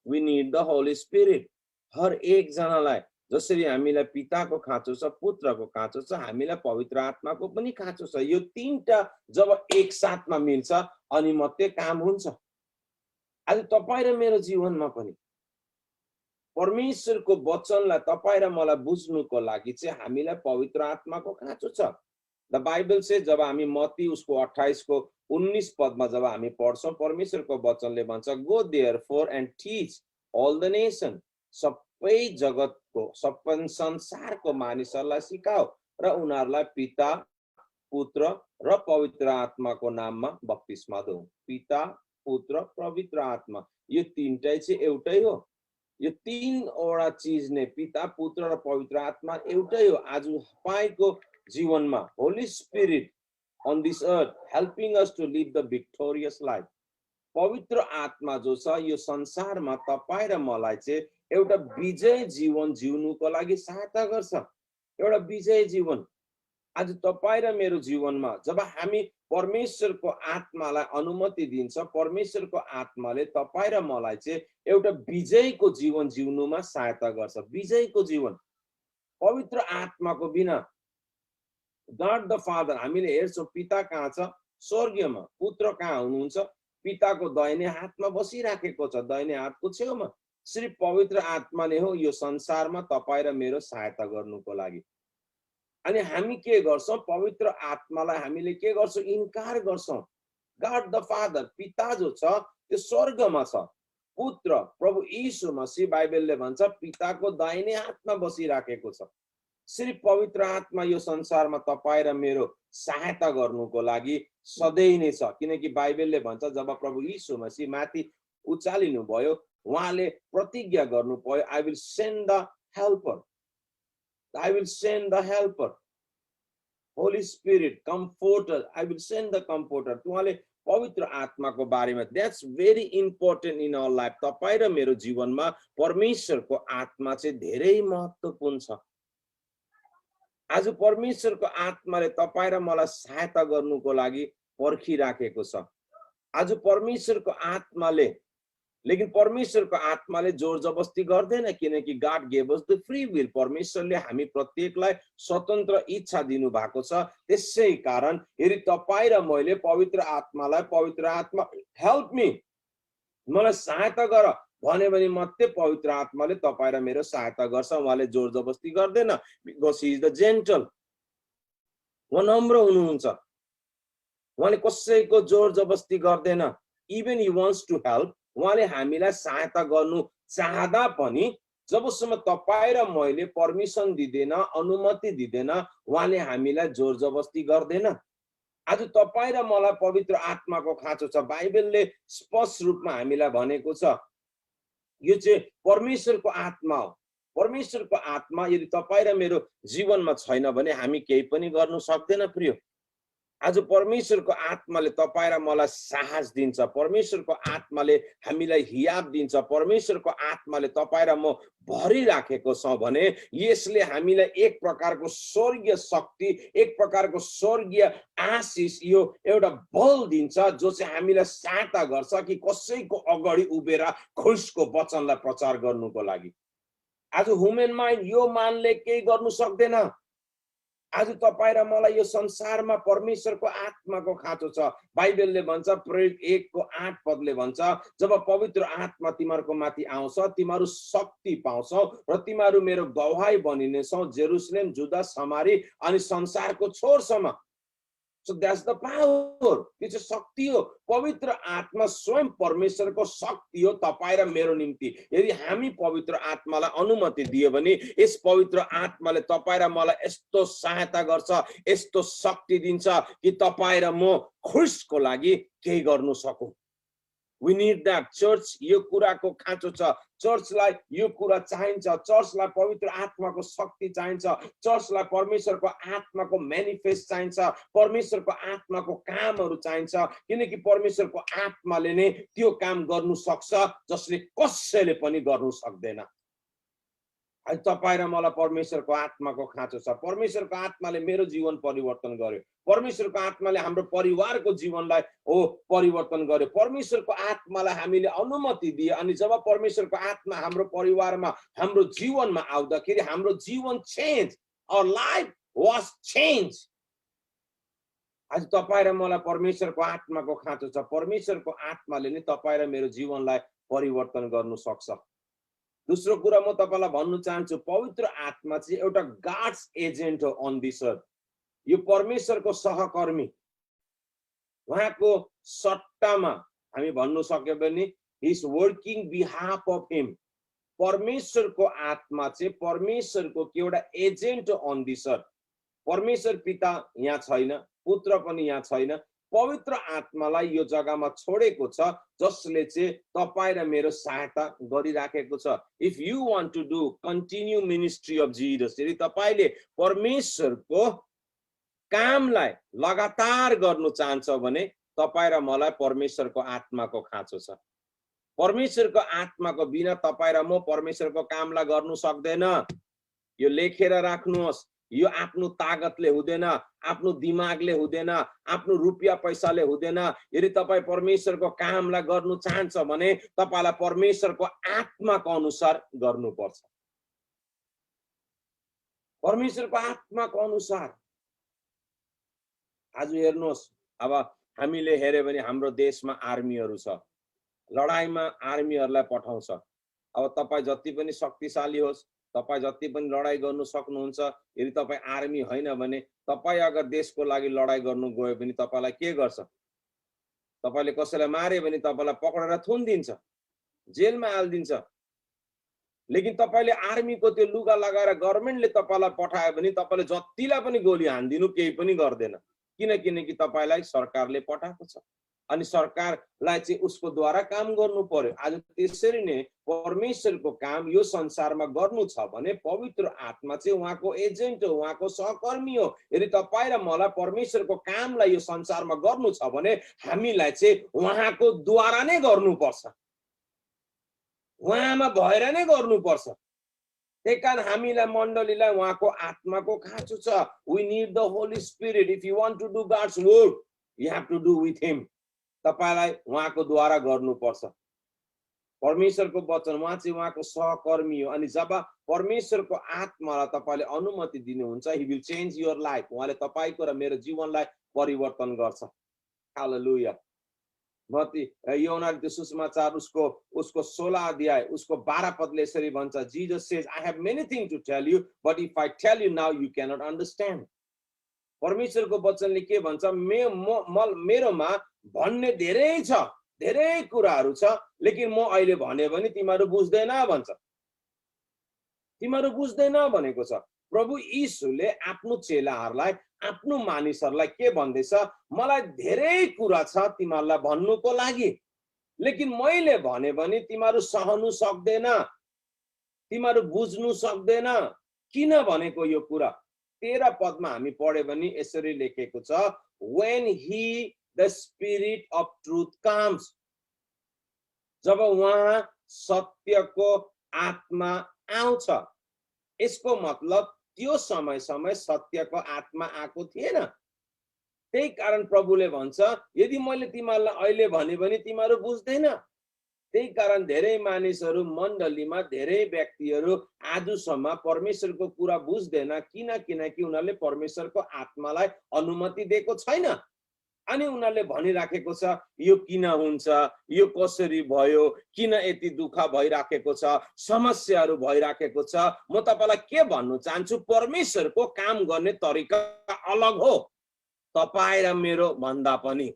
Speaker 1: We need the Holi Spirit. हर एक जनालाई जसरी हामीलाई पिताको खाँचो छ, पुत्रको खाँचो छ, हामीलाई पवित्र आत्माको पनि खाँचो छ। यो तीनटा जब एक साथमा मिल्छ अनि मात्रै काम हुन्छ। आज तपाईँ र मेरो जीवनमा पनि परमेश्वरको वचनलाई तपाईँ र मलाई बुझ्नुको लागि चाहिँ हामीलाई पवित्र आत्माको खाँचो छ। द बाइबल से जब हामी मत्ती उसको 28 को 19 पदमा जब हामी पढ्छौं, परमेश्वरको वचनले भन्छ, go therefore and teach all the nation. सबै जगतको, सबै संसारको मानिसहरूलाई सिकाऊ र उनीहरूलाई पिता, पुत्र र पवित्र आत्माको नाममा बप्तिस्मा दऊ। पिता, पुत्र, पवित्र आत्मा, यो तीनटै चाहिँ एउटै हो। यो तीनवटा चीज नै, पिता, पुत्र र पवित्र आत्मा एउटै हो। आज तपाईको जीवनमा Holi spirit on this earth helping us to live the victorious life। पवित्र आत्मा जो छ यो संसारमा तपाईं र मलाई चाहिँ एउटा विजय जीवन जिउनुको लागि सहायता गर्छ। एउटा विजय जीवन। आज तपाईं र मेरो जीवनमा जब हामी परमेश्वरको आत्मालाई अनुमति दिन्छ, परमेश्वरको आत्माले तपाईं र मलाई चाहिँ एउटा विजयको जीवन जिउनुमा सहायता गर्छ। विजयको जीवन। पवित्र आत्माको बिना गॉड द फादर, हामीले हेर्छौं पिता कहाँ छ? स्वर्गमा। पुत्र कहाँ हुनुहुन्छ? पिताको दाहिने हातमा बसिराखेको छ, दाहिने हातको छेउमा। सिर्फ पवित्र आत्मा नै हो यो संसारमा तपाईं र मेरो सहायता गर्नुको लागि। अनि हामी के गर्छौं? पवित्र आत्मालाई हामीले के गर्छौं? इन्कार गर्छौं। गॉड द फादर, पिता जो छ त्यो स्वर्गमा छ। पुत्र प्रभु यीशु मसीह, बाइबलले भन्छ, पिताको दाहिने हातमा बसिराखेको छ। सिर्फ पवित्र आत्मा यो संसारमा तपाईं र मेरो सहायता गर्नुको लागि सधैँ नै छ। किनकि बाइबलले भन्छ जब प्रभु यीशु मसीह माथि उचालिनु भयो, उहाँले प्रतिज्ञा गर्नु पर्यो, I will send the helper, I will send the helper, Holy Spirit, comforter, I will send the comforter. उहाँले पवित्र आत्माको बारेमा, that's very important in our life. तपाईं र मेरो जीवनमा परमेश्वरको आत्मा चाहिँ धेरै महत्त्वपूर्ण छ। आज परमेश्वरको आत्माले तपाईं र मलाई सहायता गर्नुको लागि पर्खिराखेको छ। आज परमेश्वरको आत्माले, लेकिन परमेश्वरको आत्माले जोर जबरजस्ती गर्दैन, किनकि God gave us the free will. परमेश्वरले हामी प्रत्येकलाई स्वतन्त्र इच्छा दिनु भएको छ। त्यसै कारण यदि तपाईं र मैले पवित्र आत्मालाई, पवित्र आत्मा हेल्प मी, मलाई सहायता गर भने मात्रै पवित्र आत्माले तपाईं र मेरो सहायता गर्छ। उहाँले जोर जबरजस्ती गर्दैन। Because he is the gentle. उहाँ नम्र हुनुहुन्छ। उहाँले कसैको जोर जबरजस्ती गर्दैन। Even he wants to help. उहाँले हामीलाई सहायता गर्नु चाहदा पनि जबसम्म तपाईं र मैले पर्मिसन दिँदैन, अनुमति दिँदैन, उहाँले हामीलाई जोर जबरजस्ती गर्दैन। आज तपाईं र मलाई पवित्र आत्माको खाँचो छ। बाइबलले स्पष्ट रूपमा हामीलाई भनेको छ यो चाहिँ परमेश्वरको आत्मा हो। परमेश्वरको आत्मा यदि तपाईं र मेरो जीवनमा छैन भने हामी केही पनि गर्न सक्दैन प्रिय। आज परमेश्वरको आत्माले तपाईं र मलाई साहस दिन्छ, परमेश्वरको आत्माले हामीलाई हियाब दिन्छ, परमेश्वरको आत्माले तपाईं र म भरिराखेको छ भने यसले हामीलाई एक प्रकारको स्वर्गीय शक्ति, एक प्रकारको स्वर्गीय आशिष, यो एउटा बल दिन्छ जो चाहिँ हामीलाई सहायता गर्छ कि कसैको अगाडि उभिएर ख्रिस्टको वचनलाई प्रचार गर्नुको लागि। आज ह्युमन माइन्ड यो मानले केही गर्नु सक्दैन। आज तपाईं र मलाई यो संसारमा परमेश्वरको आत्माको खाँचो छ। बाइबलले भन्छ, प्रेरित 1:8 पदले भन्छ, जब पवित्र आत्मा तिमीहरूको माथि आउँछ तिमीहरू शक्ति पाउँछौ र तिमीहरू मेरो गवाही बनिनेछौ, जेरुसलेम, जुदा, समारी अनि संसारको छोरसम्म। So that's the power. यो चाहिँ शक्ति हो। पवित्र आत्मा स्वयं परमेश्वरको शक्ति हो तपाईं र मेरो निम्ति। यदि हामी पवित्र आत्मालाई अनुमति दियो भने यस पवित्र आत्माले तपाईं र मलाई यस्तो सहायता गर्छ, यस्तो शक्ति दिन्छ कि तपाईं र म ख्रिस्टको लागि केही गर्नु सकौं। We need that. चर्च यो कुराको खाँचो छ। चर्चलाई यो कुरा चाहिन्छ। चर्चलाई पवित्र आत्माको शक्ति चाहिन्छ। चर्चलाई परमेश्वरको आत्माको म्यानिफेस्ट चाहिन्छ। परमेश्वरको आत्माको कामहरू चाहिन्छ, किनकि परमेश्वरको आत्माले नै त्यो काम गर्नु सक्छ जसले कसैले पनि गर्नु सक्दैन। आज तपाईं र मलाई परमेश्वरको आत्माको खाँचो छ। परमेश्वरको आत्माले मेरो जीवन परिवर्तन गर्यो। परमेश्वरको आत्माले हाम्रो परिवारको जीवनलाई परिवर्तन गर्यो। परमेश्वरको आत्मालाई हामीले अनुमति दिए अनि जब परमेश्वरको आत्मा हाम्रो परिवारमा, हाम्रो जीवनमा आउँदाखेरि हाम्रो जीवन change, our life was change. आज तपाईं र मलाई परमेश्वरको आत्माको खाँचो छ। परमेश्वरको आत्माले नै तपाईं र मेरो जीवनलाई परिवर्तन गर्नु सक्छ। दोस्रो कुरा म तपाईलाई भन्नु चाहन्छु, पवित्र आत्मा चाहिँ एउटा गॉड्स एजेन्ट हो अन दिस अर्थ। यो परमेश्वरको सहकर्मी। उहाँको सट्टामा हामी भन्नु सक्यो भने he is working behalf of him. परमेश्वरको आत्मा चाहिँ परमेश्वरको एउटा एजेन्ट हो अन दिस अर्थ। परमेश्वर पिता यहाँ छैन, पुत्र पनि यहाँ छैन, पवित्र आत्मालाई यो जग्गामा छोडेको छ जसले चाहिँ तपाईं र मेरो सहायता गरिराखेको छ। If you want to do continue ministry of Jesus, यदि तपाईले परमेश्वरको कामलाई लगातार गर्नु चाहन्छ भने तपाईं र मलाई परमेश्वरको आत्माको खाँचो छ। परमेश्वरको आत्माको बिना तपाईं र म परमेश्वरको कामलाई गर्नु सक्दैन। यो लेखेर राख्नुहोस्। यो आफ्नो तागतले हुँदैन, आफ्नो दिमागले हुँदैन, आफ्नो रुपियाँ पैसाले हुँदैन। यदि तपाईं परमेश्वरको कामलाई गर्नु चाहन्छ भने तपाईलाई परमेश्वरको आत्माको अनुसार गर्नुपर्छ। परमेश्वरको आत्माको अनुसार। आज हेर्नुहोस्, अब हामीले हेर्यो भने हाम्रो देशमा आर्मीहरू छ। लडाईमा आर्मीहरूलाई पठाउँछ। अब तपाईं जति पनि शक्तिशाली होस्, तपाईं जति पनि लडाई गर्नु सक्नुहुन्छ, यदि तपाईं आर्मी होइन भने तपाईं अगर देशको लागि लडाई गर्नु गयो भने तपाईलाई के गर्छ? तपाईले कसैलाई मार्यो भने तपाईलाई पक्रेर थुनिदिन्छ, जेलमा हालिदिन्छ। लेकिन तपाईले आर्मीको त्यो लुगा लगाएर गभर्नमेन्टले तपाईलाई पठायो भने तपाईले जतिलाई पनि गोली हान्दिनु केही पनि गर्दैन। किनकि तपाईलाई सरकारले पठाएको छ अनि सरकारलाई चाहिँ उसको द्वारा काम गर्नु पर्यो। आज त्यसरी नै परमेश्वरको काम यो संसारमा गर्नु छ भने पवित्र आत्मा चाहिँ उहाँको एजेन्ट हो, उहाँको सहकर्मी हो। यदि तपाईं र मलाई परमेश्वरको कामलाई यो संसारमा गर्नु छ भने हामीलाई चाहिँ उहाँको द्वारा नै गर्नुपर्छ, उहाँमा भएर नै गर्नुपर्छ। त्यहीकारण हामीलाई मण्डलीलाई उहाँको आत्माको खाँचो छ। We need the Holi Spirit. If you want to do God's work, you have to do with him. तपाईलाई उहाँको द्वारा गर्नुपर्छ। परमेश्वरको वचन, उहाँ चाहिँ उहाँको सहकर्मी हो। अनि जब परमेश्वरको आत्मालाई तपाईले अनुमति दिनुहुन्छ, he will change your life. उहाँले तपाईको र मेरो जीवनलाई परिवर्तन गर्छ। हालेलुया। यूहन्ना सुसमाचार उसको 16 अध्याय उसको 12 पदले यसरी भन्छ, Jesus says, I have many thing to tell you but if I tell you now you cannot understand. परमेश्वरको वचनले के भन्छ? मेरोमा भन्ने धेरै छ, धेरै कुराहरू छ, लेकिन म अहिले भने भने तिमीहरू बुझ्दैन भन्छ। तिमीहरू बुझ्दैन भनेको छ। प्रभु यीशुले आफ्नो चेलाहरूलाई, आफ्नो मानिसहरूलाई के भन्दैछ? मलाई धेरै कुरा छ तिमीहरूलाई भन्नुको लागि, लेकिन मैले भने भने तिमीहरू सहनु सक्दैन, तिमीहरू बुझ्नु सक्दैन। किन भनेको यो कुरा? 13 पदमा हामी पढ्यो भने यसरी लेखेको छ, when he the spirit of truth comes. जब वहाँ सत्यको आत्मा आउँछ, यसको मतलब त्यो समय सत्यको आत्मा आएको थिएन। त्यही कारण प्रभुले भन्छ, यदि मैले तिमीहरूलाई अहिले भने पनि तिमीहरू बुझ्दैन। त्यही कारण धेरै मानिसहरू मण्डलीमा धेरै व्यक्तिहरू आजसम्म परमेश्वरको कुरा बुझ्दैन, किनकि उनीहरूले परमेश्वरको आत्मालाई अनुमति दिएको छैन। अनि उनीहरूले भनिराखेको छ, यो किन हुन्छ, यो कसरी भयो, किन यति दुःख भइराखेको छ, समस्याहरू भइराखेको छ। म तपाईलाई के भन्नु चाहन्छु, परमेश्वरको काम गर्ने तरिका अलग हो तपाईं र मेरो भन्दा पनि।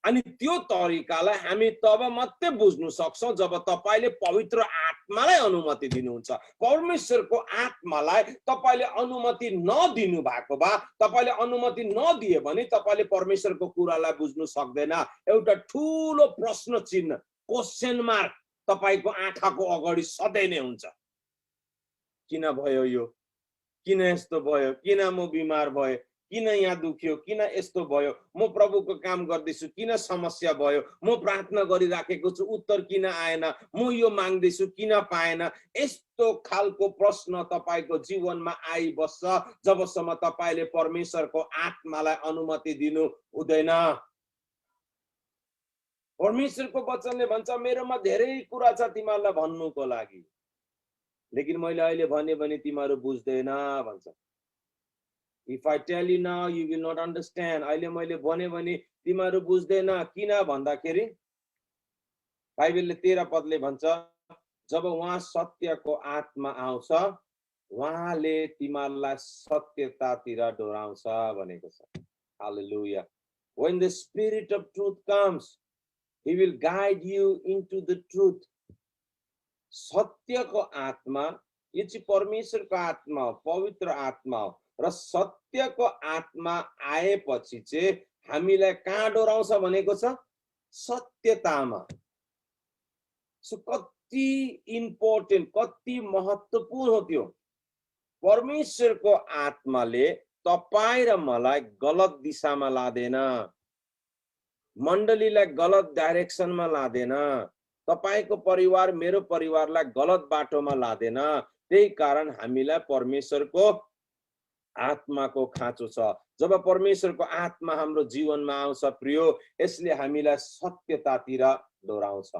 Speaker 1: अनि त्यो तरिकालाई हामी तब मात्रै बुझ्नु सक्छौं जब तपाईले पवित्र आत्मालाई अनुमति दिनुहुन्छ। परमेश्वरको आत्मालाई तपाईले अनुमति नदिनु भएको भए, तपाईले अनुमति नदिए भने तपाईले परमेश्वरको कुरालाई बुझ्नु सक्दैन। एउटा ठूलो प्रश्न चिन्ह, क्वेशन मार्क तपाईको आँखाको अगाडि सधैँ नै हुन्छ। किन भयो यो, किन यस्तो भयो, किन म बिमार भए, किन यहाँ दुख्यो, किन यस्तो भयो, म प्रभुको काम गर्दैछु किन समस्या भयो, म प्रार्थना गरिराखेको छु उत्तर किन आएन, म यो माग्दैछु किन पाएन। यस्तो खालको प्रश्न तपाईको जीवनमा आइबस्छ जबसम्म तपाईले परमेश्वरको आत्मालाई अनुमति दिनु हुँदैन। परमेश्वरको वचनले भन्छ, मेरोमा धेरै कुरा छ तिमीहरूलाई भन्नुको लागि, लेकिन मैले अहिले भने भने तिमीहरू बुझ्दैन भन्छ। If I tell you now, you will not understand. अहिले मैले भने भने तिमीहरू बुझ्दैन। किन भन्दाखेरि बाइबलले 13 पदले भन्छ, जब उहाँ सत्यको आत्मा आउँछ, उहाँले तिमीहरूलाई सत्यतातिर डोराउँछ भनेको छ। Hallelujah. When the spirit of truth comes, he will guide you into the truth. सत्यको आत्मा, यो चाहिँ परमेश्वरको आत्मा हो, पवित्र आत्मा हो। र सत्यको आत्मा आएपछि चाहिँ हामीलाई कहाँ डोराउँछ भनेको छ? सत्यतामा। सो कति इम्पोर्टेन्ट, कति महत्त्वपूर्ण हो त्यो। परमेश्वरको आत्माले तपाईं र मलाई गलत दिशामा लादैन, मण्डलीलाई गलत डाइरेक्सनमा लादैन, तपाईको परिवार मेरो परिवारलाई गलत बाटोमा लादैन। त्यही कारण हामीलाई परमेश्वरको आत्माको खाँचो छ। जब परमेश्वरको आत्मा हाम्रो जीवनमा आउँछ प्रियो, यसले हामीलाई सत्यतातिर डोराउँछ,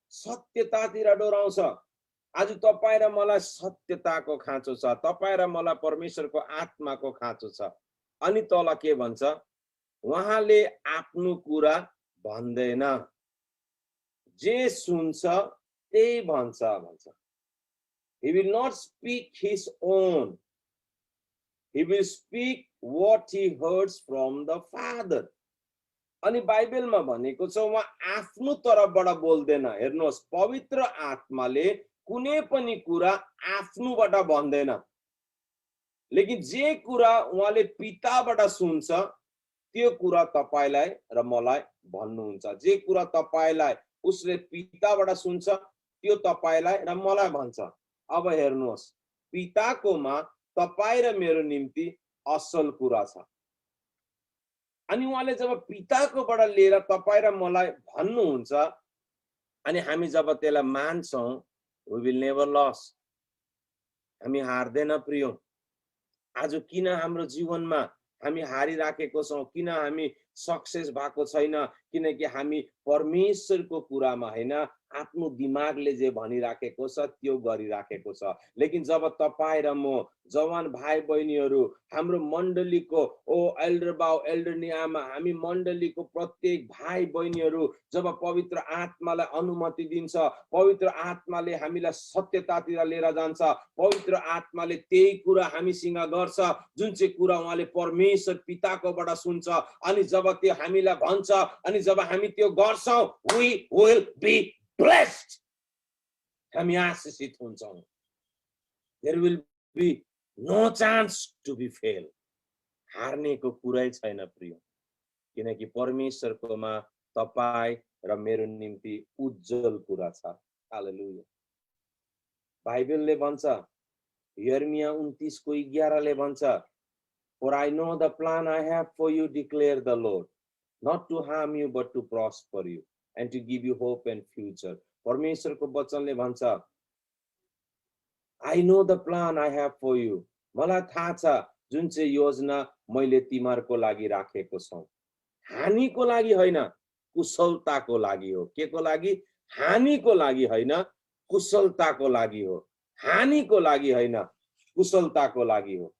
Speaker 1: सत्यतातिर डोराउँछ। आज तपाईं र मलाई सत्यताको खाँचो छ, तपाईं र मलाई परमेश्वरको आत्माको खाँचो छ। अनि तल के भन्छ? उहाँले आफ्नो कुरा भन्दैन, जे सुन्छ त्यही भन्छ भन्छ। He will not speak his own. He will speak what he hears from the Father. अनि बाइबलमा भनेको छ उहाँ आफ्नो तर्फबाट बोल्दैन। हेर्नुहोस्, पवित्र आत्माले कुनै पनि कुरा आफ्नोबाट भन्दैन, लेकिन जे कुरा उहाँले पिताबाट सुन्छ त्यो कुरा तपाईलाई र मलाई भन्नुहुन्छ। जे कुरा तपाईलाई उसले पिताबाट सुन्छ त्यो तपाईलाई र मलाई भन्छ। अब हेर्नुहोस्, पिताकोमा तपाईं र मेरो निम्ति असल कुरा छ। अनि उहाँले जब पिताकोबाट लिएर तपाईं र मलाई भन्नुहुन्छ अनि हामी जब त्यसलाई मान्छौं, we will never lose. हामी हार्दैन प्रियो। आज किन हाम्रो जीवनमा हामी हारिराखेको छौं, किन हामी सक्सेस भएको छैन? किनकि हामी परमेश्वरको कुरामा हैन, आफ्नो दिमागले जे भनिराखेको छ त्यो गरिराखेको छ। लेकिन जब तपाईं र म जवान भाइ बहिनीहरू, हाम्रो मण्डलीको एल्डर बाउ एल्डरनी आमा, हामी मण्डलीको प्रत्येक भाइ बहिनीहरू जब पवित्र आत्मालाई अनुमति दिन्छ, पवित्र आत्माले हामीलाई सत्यतातिर लिएर जान्छ, पवित्र आत्माले त्यही कुरा हामीसँग गर्छ जुन चाहिँ कुरा उहाँले परमेश्वर पिताकोबाट सुन्छ। अनि जब त्यो हामीलाई भन्छ अनि जब हामी त्यो गर्छौं, we will be blessed. हामी आशीषित हुन्छौं। There will be no chance to be fail. हार्नेको कुरै छैन प्रिय, किनकि परमेश्वरकोमा तपाईं र मेरो निम्ति उज्जवल कुरा छ। हालेलुया। बाइबलले भन्छ, यर्मिया 29:11 ले भन्छ, For I know the plan I have for you, declare the Lord, not to harm you, but to prosper you, and to give you hope and future. परमेश्वरको वचनले भन्छ, I know the plan I have for you. मलाई थाहा छ जुन चाहिँ योजना मैले तिमीहरूको लागि राखेको छु, हानिको लागि होइन, कुशलताको लागि हो। केको लागि? हानिको लागि होइन, कुशलताको लागि हो। हानिको लागि होइन, कुशलताको लागि हो।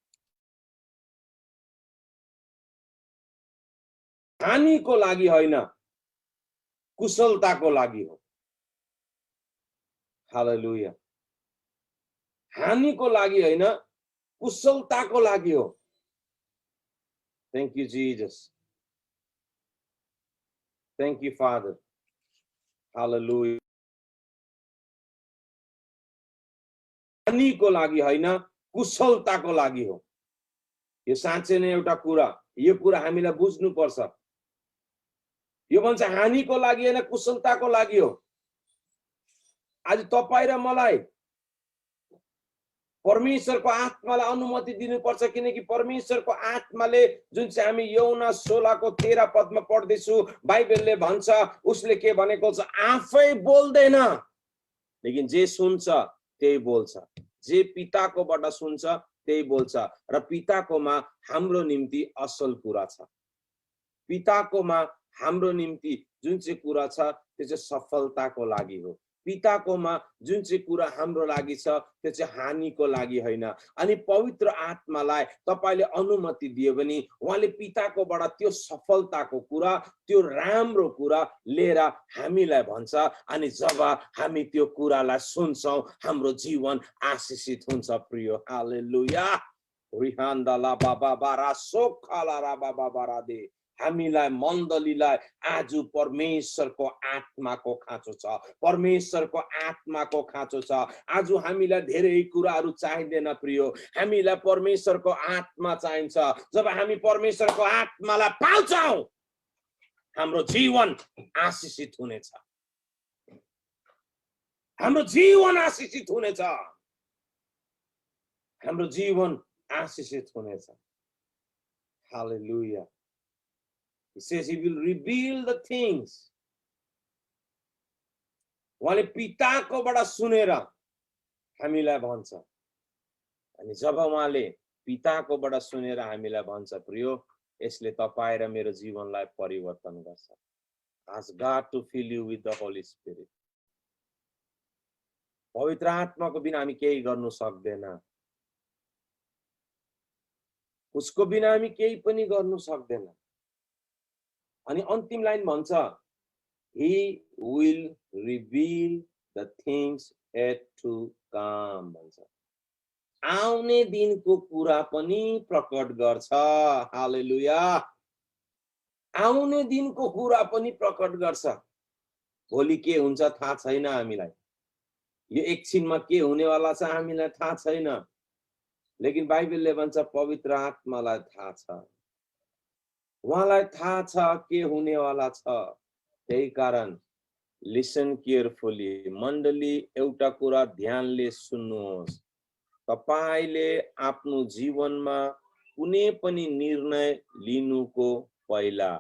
Speaker 1: हानिको लागि होइन, कुशलताको लागि हो। हालेलुया। हानिको लागि होइन, कुशलताको लागि हो। Thank you, Jesus. Thank you, Father. Hallelujah. हानिको लागि होइन, कुशलताको लागि हो। यो साँच्चै नै एउटा कुरा, यो कुरा हामीलाई बुझ्नु पर्छ। यो भन्छ हानिको लागि होइन, कुशलताको लागि हो। आज तपाईं र मलाई परमेश्वरको आत्मालाई अनुमति दिनुपर्छ, किनकि परमेश्वरको आत्माले जुन चाहिँ हामी यूहन्ना 16:13 पदमा पढ्दैछु, बाइबलले भन्छ उसले के भनेको छ, आफै बोल्दैन, लेकिन जे सुन्छ त्यही बोल्छ। जे पिताकोबाट सुन्छ त्यही बोल्छ, र पिताकोमा हाम्रो निम्ति असल कुरा छ। पिताकोमा हाम्रो निम्ति जुन चाहिँ कुरा छ त्यो चाहिँ सफलताको लागि हो। पिताकोमा जुन चाहिँ कुरा हाम्रो लागि छ त्यो चाहिँ हानिको लागि होइन। अनि पवित्र आत्मालाई तपाईले अनुमति दियो भने उहाँले पिताकोबाट त्यो सफलताको कुरा, त्यो राम्रो कुरा लिएर हामीलाई भन्छ। अनि जब हामी त्यो कुरालाई सुन्छौं, हाम्रो जीवन आशीषित हुन्छ। प्रिय हालेलुया। रिहान्दाला बाबा बारा सोखाला रा बाबा बारा दे। हामीलाई मण्डलीलाई आज परमेश्वरको आत्माको खाँचो छ। परमेश्वरको आत्माको खाँचो छ। आज हामीलाई धेरै कुराहरू चाहिँदैन प्रिय, हामीलाई परमेश्वरको आत्मा चाहिन्छ। जब हामी परमेश्वरको आत्मालाई पाउँछौं, हाम्रो जीवन आशीषित हुनेछ। हाम्रो जीवन आशीषित हुनेछ। हाम्रो जीवन आशीषित हुनेछ। हालेलुया। He says he will reveal the things. उहाँले पिताकोबाट सुनेर हामीलाई भन्छ। अनि जब उहाँले पिताकोबाट सुनेर हामीलाई भन्छ प्रियो, यसले तपाईं र मेरो जीवनलाई परिवर्तन गर्छ। Ask God to fill you with the Holy Spirit. पवित्र आत्माको बिना हामी केही गर्नु सक्दैन। उसको बिना हामी केही पनि गर्नु सक्दैन। अनि अन्तिम लाइन भन्छ, He will reveal the things yet to come भन्छ। आउने दिनको कुरा पनि प्रकट गर्छ। हालेलुया। आउने दिनको कुरा पनि प्रकट गर्छ। भोलि के हुन्छ थाहा छैन हामीलाई। यो एकछिनमा के हुनेवाला छ हामीलाई थाहा छैन। लेकिन बाइबलले भन्छ पवित्र आत्मालाई थाहा छ। उहाँलाई थाहा छ के हुनेवाला छ। त्यही कारण लिसन केयरफुली। मण्डली एउटा कुरा ध्यानले सुन्नुहोस्। तपाईले आफ्नो जीवनमा कुनै पनि निर्णय लिनुको पहिला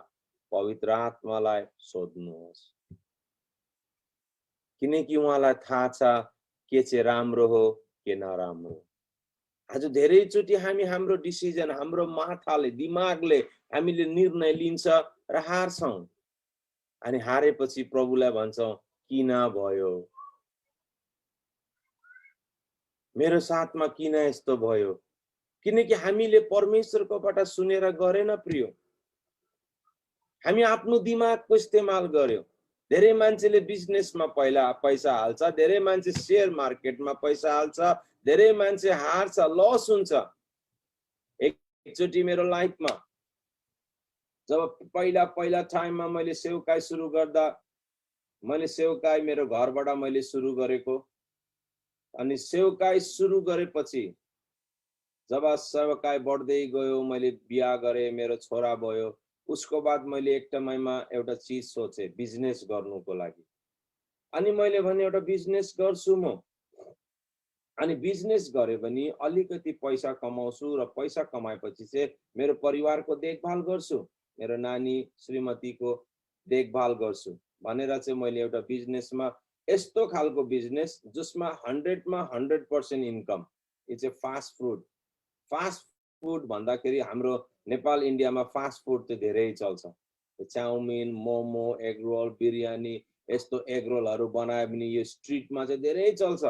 Speaker 1: पवित्र आत्मालाई सोध्नुहोस्, किनकि उहाँलाई थाहा छ के चाहिँ राम्रो हो के नराम्रो। आज धेरैचोटि हामी हाम्रो डिसिजन, हाम्रो माथाले, दिमागले हामीले निर्णय लिन्छ र हार्छौं। अनि हारेपछि प्रभुलाई भन्छौं किन भयो, मेरो साथमा किन यस्तो भयो। किनकि हामीले परमेश्वरकोबाट सुनेर गरेन प्रिय। हामी आफ्नो दिमागको इस्तेमाल गर्यो। धेरै मान्छेले बिजनेसमा पहिला पैसा हाल्छ, धेरै मान्छे शेयर मार्केटमा पैसा हाल्छ, धेरै मान्छे हार्छ, लस हुन्छ। एकचोटि मेरो लाइफमा जब पहिला टाइममा मैले सेवकाई सुरु गर्दा, मैले सेवकाई मेरो घरबाट मैले सुरु गरेको। अनि सेवकाई सुरु गरेपछि जब सेवकाई बढ्दै गयो, मैले बिहा गरे, मेरो छोरा भयो। उसको बाद मैले एक टाइममा एउटा चीज सोचे, बिजनेस गर्नुको लागि। अनि मैले भने एउटा बिजनेस गर्छु म। अनि बिजनेस गरे भने अलिकति पैसा कमाउँछु र पैसा कमाएपछि चाहिँ मेरो परिवारको देखभाल गर्छु, मेरो नानी श्रीमतीको देखभाल गर्छु भनेर चाहिँ मैले एउटा बिजनेसमा यस्तो खालको बिजनेस जसमा 100% income, it's a fast food भन्दाखेरि हाम्रो नेपाल इन्डियामा फास्ट फुड चाहिँ धेरै चल्छ। चाउमिन, मोमो, एग रोल, बिरयानी, यस्तो एग रोलहरू बनायो भने यो स्ट्रिटमा चाहिँ धेरै चल्छ।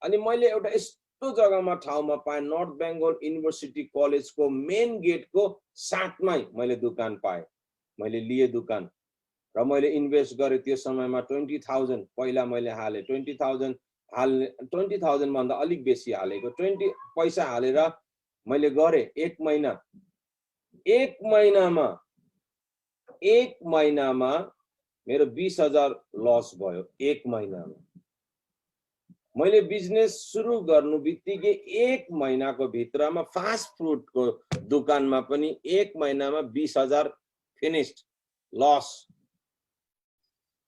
Speaker 1: अनि मैले एउटा यस्तो जग्गामा ठाउँमा पाएँ, नर्थ बेङ्गल युनिभर्सिटी कलेजको मेन गेटको साथमै मैले दुकान पाएँ। मैले लिए दुकान र मैले इन्भेस्ट गरेँ त्यो समयमा 20,000 पहिला मैले हालेँ। 20,000 भन्दा अलिक बेसी हालेको, 20 पैसा हालेर मैले गरेँ। एक महिनामा मेरो 20,000 लस भयो। एक महिनामा मैले बिजनेस सुरु गर्नु बित्तिकै एक महिनाको भित्रमा फास्ट फुडको दुकानमा पनि एक महिनामा 20,000 फिनिस्ड लस।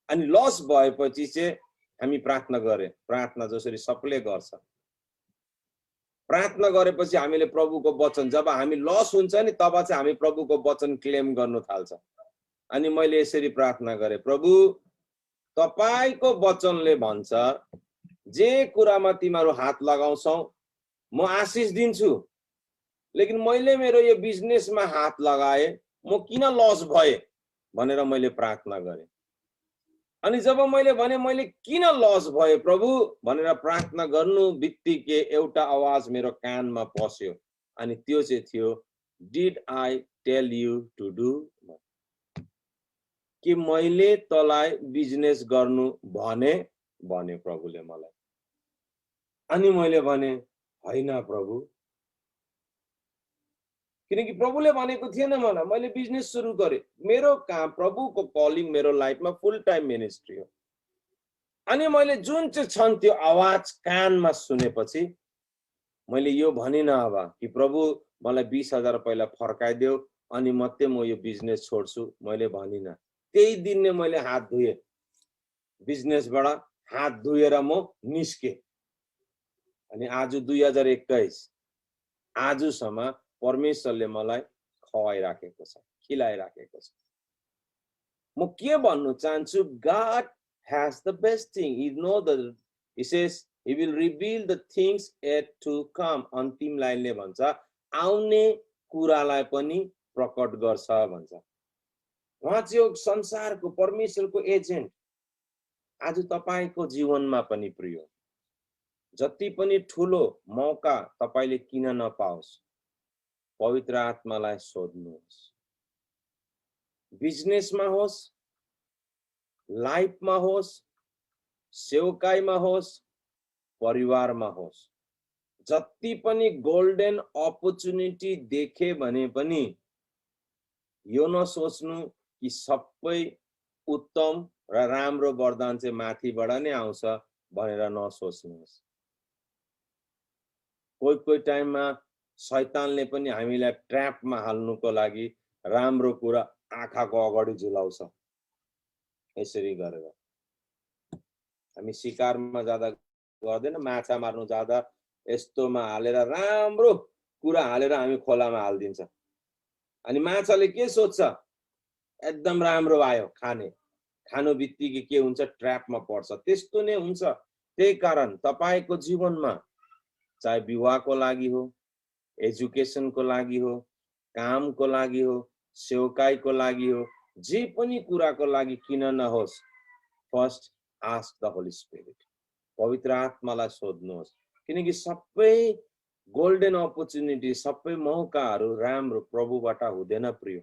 Speaker 1: अनि लस भएपछि चाहिँ हामी प्रार्थना गरे। प्रार्थना जसरी सबले गर्छ, प्रार्थना गरेपछि हामीले प्रभुको वचन, जब हामी लस हुन्छ नि तब चाहिँ हामी प्रभुको वचन क्लेम गर्नु थाल्छ। अनि मैले यसरी प्रार्थना गरे, प्रभु तपाईको वचनले भन्छ जे कुरामा तिमीहरू हात लगाउँछौ म आशिष दिन्छु, लेकिन मैले मेरो यो बिजनेसमा हात लगाए म किन लस भए भनेर मैले प्रार्थना गरे। अनि जब मैले भने मैले किन लस भए प्रभु भनेर प्रार्थना गर्नु बित्तिकै एउटा आवाज मेरो कानमा पस्यो। अनि त्यो चाहिँ थियो, did I tell you to do, कि मैले तँलाई बिजनेस गर्नु भने प्रभुले मलाई। अनि मैले भने हैन प्रभु, किनकि प्रभुले भनेको थिएन मलाई। मैले बिजनेस सुरु गरेँ, मेरो काम, प्रभुको कलिङ मेरो लाइफमा फुल टाइम मिनिस्ट्री हो। अनि मैले जुन चाहिँ छन् त्यो आवाज कानमा सुनेपछि मैले यो भनिन अब कि प्रभु मलाई 20,000 पहिला फर्काइदेऊ अनि मात्रै म यो बिजनेस छोड्छु, मैले भनिन। त्यही दिन नै मैले हात धुए, बिजनेसबाट हात धुएर म निस्के। अनि आज 2021 आजसम्म परमेश्वरले मलाई खुवाइराखेको छ, खिलाइराखेको छ। म के भन्नु चाहन्छु, God has the best thing. He says he will reveal the things yet to come. अन्तिम लाइनले भन्छ आउने कुरालाई पनि प्रकट गर्छ भन्छ। उहाँ चाहिँ संसारको परमेश्वरको एजेन्ट। आज तपाईको जीवनमा पनि प्रिय, जति पनि ठुलो मौका तपाईले किन नपाओस्, पवित्र आत्मालाई सोध्नुहोस्। बिजनेसमा होस्, लाइफमा होस्, सेवकाईमा होस्, परिवारमा होस्, जति पनि गोल्डन अपर्च्युनिटी देखे भने पनि यो नसोच्नु कि सबै उत्तम र राम्रो वरदान चाहिँ माथिबाट नै आउँछ भनेर नसोच्नुहोस्। कोही टाइममा शैतानले पनि हामीलाई ट्र्यापमा हाल्नुको लागि राम्रो कुरा आँखाको अगाडि झुलाउँछ। यसरी गरेर हामी शिकारमा जाँदा गर्दैन, माछा मार्नु जाँदा यस्तोमा हालेर राम्रो कुरा हालेर हामी खोलामा हाल्दिन्छ। अनि माछाले के सोच्छ, एकदम राम्रो आयो खानु बित्तिकै के हुन्छ, ट्र्यापमा पर्छ। त्यस्तो नै हुन्छ। त्यही कारण तपाईको जीवनमा चाहे विवाहको लागि हो, एजुकेसनको लागि हो, कामको लागि हो, सेवकाईको लागि हो, जे पनि कुराको लागि किन नहोस्, first ask the Holi spirit, पवित्र आत्मालाई सोध्नुहोस्। किनकि सबै गोल्डन अपर्च्युनिटी, सबै मौकाहरू राम्रो प्रभुबाट हुँदैन प्रिय।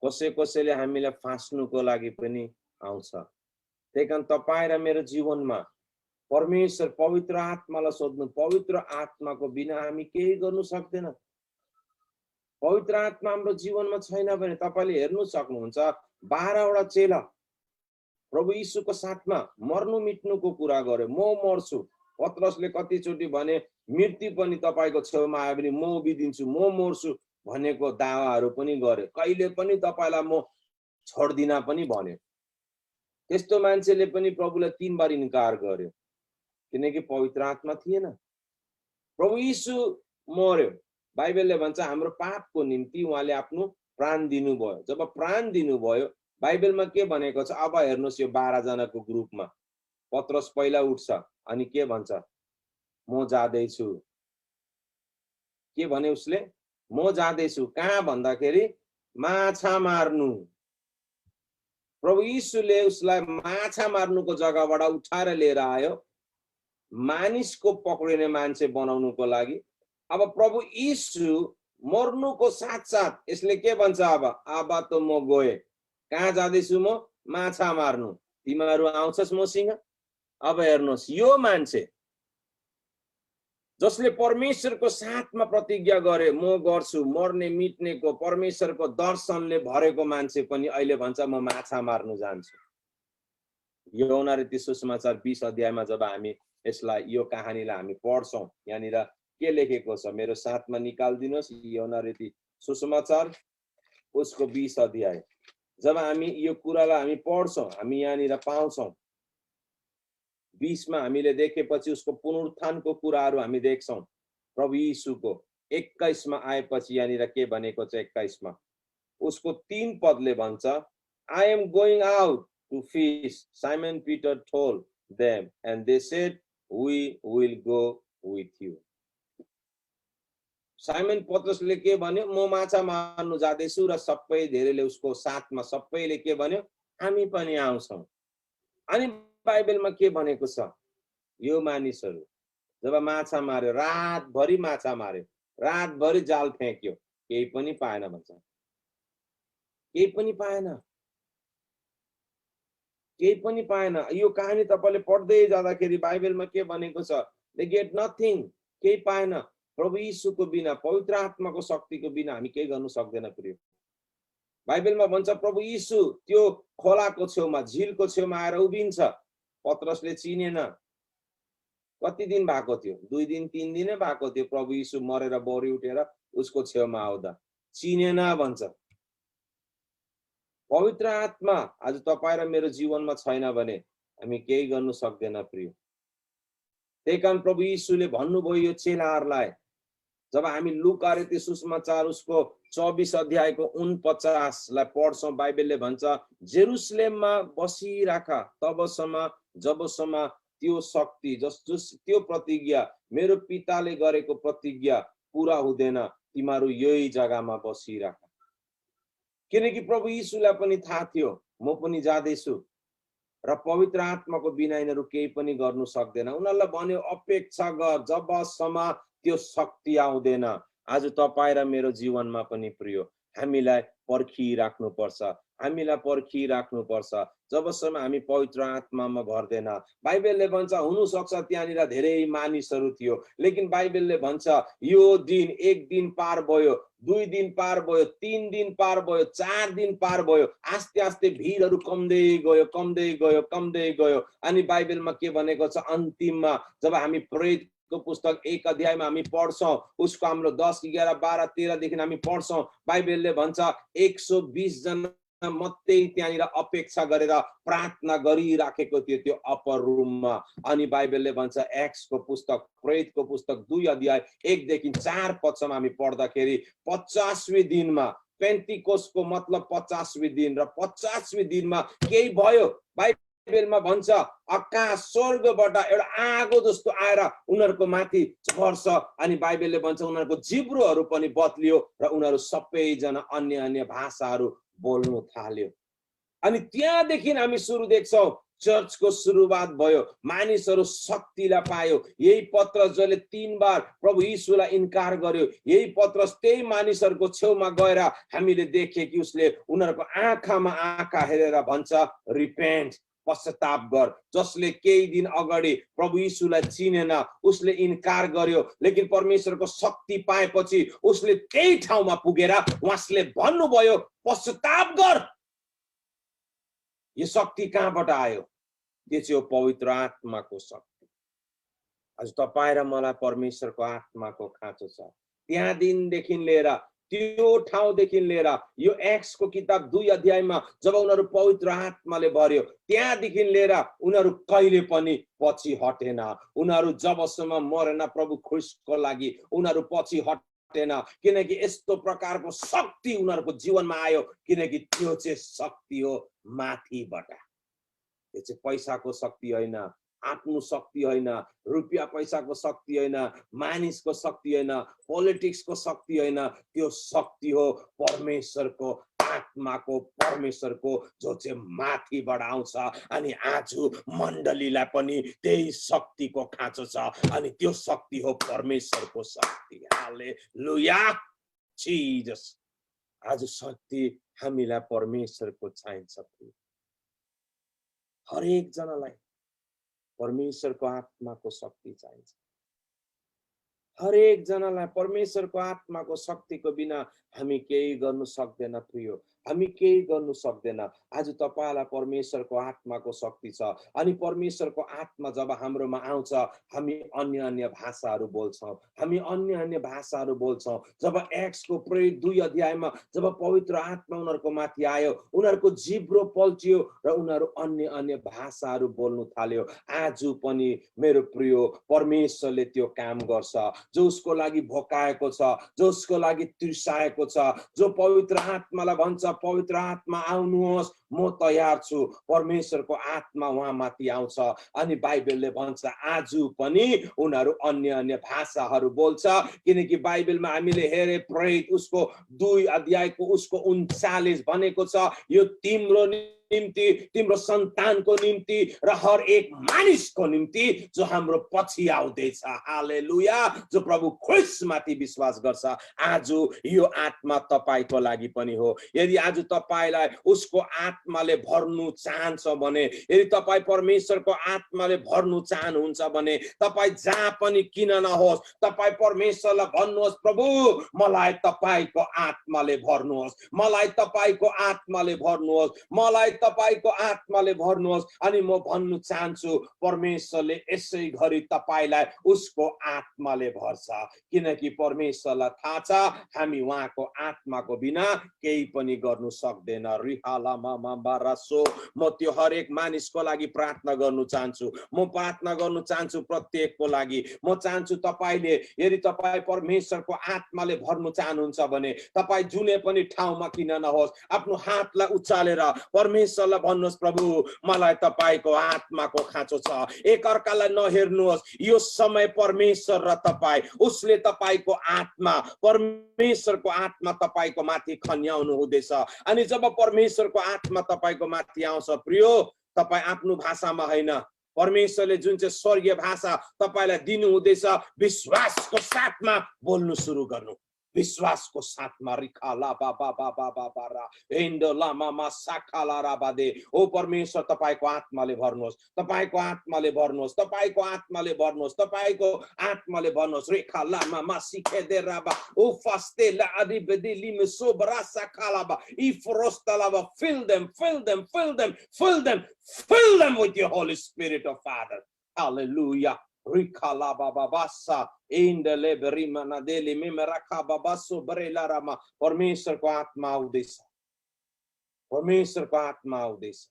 Speaker 1: कसैले हामीलाई फाँस्नुको लागि पनि आउँछ। त्यही कारण तपाईँ र मेरो जीवनमा परमेश्वर पवित्र आत्मालाई सोध्नु। पवित्र आत्माको बिना हामी केही गर्नु सक्दैन। पवित्र आत्मा हाम्रो जीवनमा छैन भने तपाईले हेर्नु सक्नुहुन्छ 12 वटा चेला प्रभु यीशुको साथमा मर्नु मिट्नुको कुरा गर्यो। म मर्छु, पत्रसले कतिचोटि भने मृत्यु पनि तपाईको छेउमा आयो भने म उभिदिन्छु, म मर्छु भनेको दावाहरू पनि गर्यो। कहिले पनि तपाईलाई म छोड्दिन पनि भन्यो। त्यस्तो मान्छेले पनि प्रभुलाई 3 बार इन्कार गर्यो। किनकि पवित्र आत्मा थिएन। प्रभु यीशु मर्यो, बाइबलले भन्छ हाम्रो पापको निम्ति उहाँले आफ्नो प्राण दिनुभयो। जब प्राण दिनुभयो, बाइबलमा के भनेको छ, अब हेर्नुहोस् यो 12 जनाको ग्रुपमा पत्रस पहिला उठ्छ अनि के भन्छ, म जाँदैछु। के भने उसले, म जाँदैछु कहाँ भन्दाखेरि माछा मार्नु। प्रभु यीशुले उसलाई माछा मार्नुको जग्गाबाट उठाएर लिएर आयो, मानिसको पक्रिने मान्छे बनाउनुको लागि। अब प्रभु यीशु मर्नुको साथसाथ यसले के भन्छ, अब त म गए, कहाँ जाँदैछु म, माछा मार्नु, तिमीहरू आउँछस् मसँग। अब हेर्नुहोस् यो मान्छे जसले परमेश्वरको साथमा प्रतिज्ञा गरे, म गर्छु, मर्ने मिट्नेको परमेश्वरको दर्शनले भरेको मान्छे पनि अहिले भन्छ म माछा मार्नु जान्छु। यूहन्ना रचित सुसमाचार 20 अध्यायमा जब हामी यसलाई यो कहानीलाई हामी पढ्छौं, यहाँनिर के लेखेको छ, मेरो साथमा निकाल्दिनुहोस्। यूहन्ना रचित सुसमाचार उसको 20 अध्याय जब हामी यो कुरालाई हामी पढ्छौं, हामी यहाँनिर पाउँछौं। 20 मा हामीले देखेपछि उसको पुनरुत्थानको कुराहरू हामी देख्छौं। प्रभु यीशुको 21 मा आएपछि यहाँनिर के भनेको छ, 21 मा उसको 3 पदले भन्छ, I am going out to fish. Simon Peter told them and they said, we will go with you. Simon पत्रसले के भन्यो, म माछा मार्नु जाँदैछु, र सबै धेरैले उसको साथमा सबैले के भन्यो, हामी पनि आउँछौं। अनि बाइबलमा के भनेको छ, यो मानिसहरू जब माछा मार्यो, रातभरि माछा मार्यो, रातभरि जाल फ्याँक्यो, केही पनि पाएन भन्छ, केही पनि पाएन, केही पनि पाएन। यो कहानी तपाईले पढ्दै जाँदाखेरि बाइबलमा के भनेको छ, दे गेट नथिङ, केही पाएन। प्रभु यीशुको बिना, पवित्र आत्माको शक्तिको बिना हामी केही गर्न सक्दैन। प्रिय, बाइबलमा भन्छ प्रभु यीशु त्यो खोलाको छेउमा, झिलको छेउमा आएर उभिन्छ। पत्रसले चिनेन। कति दिन भएको थियो, 2 दिन 3 दिनै भएको थियो प्रभु यीशु मरेर बौरी उठेर उसको छेउमा आउँदा, चिनेन भन्छ। पवित्र आत्मा आज तपाईँ र मेरो जीवनमा छैन भने हामी केही गर्न सक्दैन। प्रिय, त्यही कारण प्रभु यीशुले भन्नुभयो यो चेलाहरूलाई, जब हामी लुका रचित सुसमाचार उसको 24 अध्यायको 49 लाई पढ्छौं, बाइबलले भन्छ, जेरुसलेममा बसिराख तबसम्म जबसम्म त्यो शक्ति त्यो प्रतिज्ञा, मेरो पिताले गरेको प्रतिज्ञा पूरा हुँदैन, तिमीहरू यही जग्गामा बसिराख। किनकि प्रभु यीशुलाई पनि थाहा थियो म पनि जाँदैछु र पवित्र आत्माको बिना यिनीहरू केही पनि गर्नु सक्दैन। उनीहरूलाई भन्यो अपेक्षा गर जबसम्म त्यो शक्ति आउँदैन। आज तपाईँ र मेरो जीवनमा पनि प्रिय, हामीलाई पर्खिराख्नु पर्छ, हामीलाई पर्खिराख्नु पर्छ जबसम्म हामी पवित्र आत्मामा भर्दैन। बाइबलले भन्छ हुनु सक्छ त्यहाँनिर धेरै मानिसहरू थियो, लेकिन बाइबलले भन्छ यो दिन, 1 दिन पार भयो, 2 दिन पार भयो, 3 दिन पार भयो, 4 दिन पार भयो, आस्ते आस्ते भिडहरू कम्दै गयो, कम्दै गयो, कम्दै गयो। अनि बाइबलमा के भनेको छ, अन्तिममा जब हामी प्रेरित को पुस्तक 1 अध्यायमा हामी पढ्छौं, उसको हाम्रो 10, 11, 12, 13 देखि हामी पढ्छौं, बाइबलले भन्छ 120 जना मात्रै त्यहाँनिर अपेक्षा गरेर प्रार्थना गरिराखेको थियो त्यो अपर रुममा। अनि बाइबलले भन्छ एक्सको पुस्तक, प्रेरितको पुस्तक 2 अध्याय 1 देखि 4 पदसम्म हामी पढ्दाखेरि 50वें दिनमा, पेन्टिकोस्टको मतलब 50वें दिन, र 50वें दिनमा केही भयो। बाइबलमा भन्छ आकाश स्वर्गबाट एउटा आगो जस्तो आएर उनीहरूको माथि झर्छ, अनि बाइबलले भन्छ उनीहरूको जिब्रोहरू पनि बदलियो र उनीहरू सबैजना अन्य अन्य भाषाहरू बोल्नु थाल्यो। अनि त्यहाँदेखि हामी सुरु देख्छौं, चर्चको सुरुवात भयो, मानिसहरू शक्तिलाई पायो। यही पत्रस जसले 3 बार प्रभु यीशुलाई इन्कार गर्यो, यही पत्रस त्यही मानिसहरूको छेउमा गएर हामीले देखे कि उसले उनीहरूको आँखामा आँखा हेरेर भन्छ रिपेन्ट, पश्चाताप गर। जसले केही दिन अगाडि प्रभु यीशुलाई चिनेन, उसले इन्कार गर्यो, लेकिन परमेश्वरको शक्ति पाएपछि उसले त्यही ठाउँमा पुगेर उहाँले भन्नुभयो पश्चाताप गर। यो शक्ति कहाँबाट आयो? त्यो चाहिँ हो पवित्र आत्माको शक्ति। आज तपाईँ र मलाई परमेश्वरको आत्माको खाँचो छ। त्यहाँ दिनदेखि लिएर त्यो ठाउँदेखि लिएर यो एक्सको किताब 2 अध्यायमा जब उनीहरू पवित्र आत्माले भर्यो त्यहाँदेखि लिएर उनीहरू कहिले पनि पछि हटेन। उनीहरू जबसम्म मरेन प्रभु ख्रीष्टको लागि उनीहरू पछि हटेन, किनकि यस्तो प्रकारको शक्ति उनीहरूको जीवनमा आयो, किनकि त्यो चाहिँ शक्ति हो माथिबाट। यो चाहिँ पैसाको शक्ति होइन, आफ्नो शक्ति होइन, रुपियाँ पैसाको शक्ति होइन, मानिसको शक्ति होइन, पोलिटिक्सको शक्ति होइन, त्यो शक्ति हो परमेश्वरको आत्माको, परमेश्वरको जो चाहिँ माथिबाट आउँछ। अनि आज मण्डलीलाई पनि त्यही शक्तिको खाँचो छ, अनि त्यो शक्ति हो परमेश्वरको शक्ति। हालेलुया जीसस। आज शक्ति हामीलाई परमेश्वरको चाहिन्छ। हरेक जनालाई परमेश्वरको आत्माको शक्ति चाहिन्छ। हरेक जनालाई परमेश्वरको आत्माको शक्तिको बिना हामी केही गर्न सक्दैन प्रियो, हामी केही गर्न सक्दैन। आज तपाईलाई परमेश्वरको आत्माको शक्ति छ, अनि परमेश्वरको आत्मा जब हाम्रोमा आउँछ हामी अन्य अन्य भाषाहरू बोल्छौँ, हामी अन्य अन्य भाषाहरू बोल्छौँ। जब एक्सको प्रेरित 2 अध्यायमा जब पवित्र आत्मा उनीहरूको माथि आयो, उनीहरूको जिब्रो पल्टियो र उनीहरू अन्य अन्य भाषाहरू बोल्नु थाल्यो। आज पनि मेरो प्रियो परमेश्वरले त्यो काम गर्छ। जो उसको लागि भोकाएको छ, जो उसको लागि तृसाएको छ, जो पवित्र आत्मालाई भन्छ पवित्र आत्मा आउनुहोस्, म तयार छु, परमेश्वरको आत्मा उहाँ माथि आउँछ। अनि बाइबलले भन्छ आज पनि उनीहरू अन्य अन्य भाषाहरू बोल्छ, किनकि बाइबलमा हामीले हेरे प्रेरित उसको 2 अध्यायको उसको 39 भनेको छ, यो तिम्रो निम्ति, तिम्रो सन्तानको निम्ति र हर एक मानिसको निम्ति जो हाम्रो पछि आउँदैछ। हालेलुया। जो प्रभु ख्रीष्ट माथि विश्वास गर्छ, आज यो आत्मा तपाईको लागि पनि हो। यदि आज तपाईलाई उसको आत्माले भर्नु चाहन्छ भने, यदि तपाई परमेश्वरको आत्माले भर्नु चाहनुहुन्छ भने, तपाई जहाँ पनि किन नहोस्, तपाई परमेश्वरलाई भन्नुहोस्, प्रभु मलाई तपाईको आत्माले भर्नुहोस्, मलाई तपाईको आत्माले भर्नुहोस्, मलाई तपाईको आत्माले भर्नुहोस्। अनि म भन्नु चाहन्छु परमेश्वरले यसै घडी तपाईलाई उसको आत्माले भर्छ, किनकि परमेश्वरलाई थाहा छ हामी उहाँको आत्माको बिना केही पनि गर्नु सक्दैन। रिहालामामाबारासो। म त्यो हरेक मानिसको लागि प्रार्थना गर्नु चाहन्छु, म प्रार्थना गर्नु चाहन्छु प्रत्येकको लागि। म चाहन्छु तपाईले यदि तपाई परमेश्वरको आत्माले भर्नु चाहनुहुन्छ भने तपाई जुनै पनि ठाउँमा किन नहोस्, आफ्नो हातलाई उचालेर परमेश्वरलाई भन्नुहोस्, प्रभु मलाई तपाईको आत्माको खाँचो छ। एक अर्कालाई नहेर्नुहोस्, यो समय परमेश्वर र तपाई, उसले तपाईको आत्मा, परमेश्वरको आत्मा तपाईको माथि खन्याउनु हुँदैछ। अनि जब परमेश्वरको आत्मा तपाईको माथि आउँछ प्रियो, तपाई आफ्नो भाषामा हैन, परमेश्वरले जुन चाहिँ स्वर्गीय भाषा तपाईलाई दिनु हुँदैछ विश्वासको साथमा बोल्नु सुरु गर्नु। विश्वासको साथमा रिखाला बाबा बाबा बाबा एन्डो लामा मा साखाला राबादे। ओ परमेश्वर तपाईको आत्माले भर्नुहोस्, तपाईको आत्माले भर्नुहोस्, तपाईको आत्माले भर्नुहोस्, तपाईको आत्माले भर्नुहोस्। रिखाला मा सिखे दे राबा ओ फास्ते ला अदिबदि लिम सोबरा साखाला बा ई फरोस्ताला बा। fill them, fill them, fill them, fill them, fill them with your Holy Spirit of Father. Hallelujah. Rikala baba basa indele berimana deli memeraka babaso brela rama. परमेश्वरको आत्मा आउँदैछ, परमेश्वरको आत्मा आउँदैछ।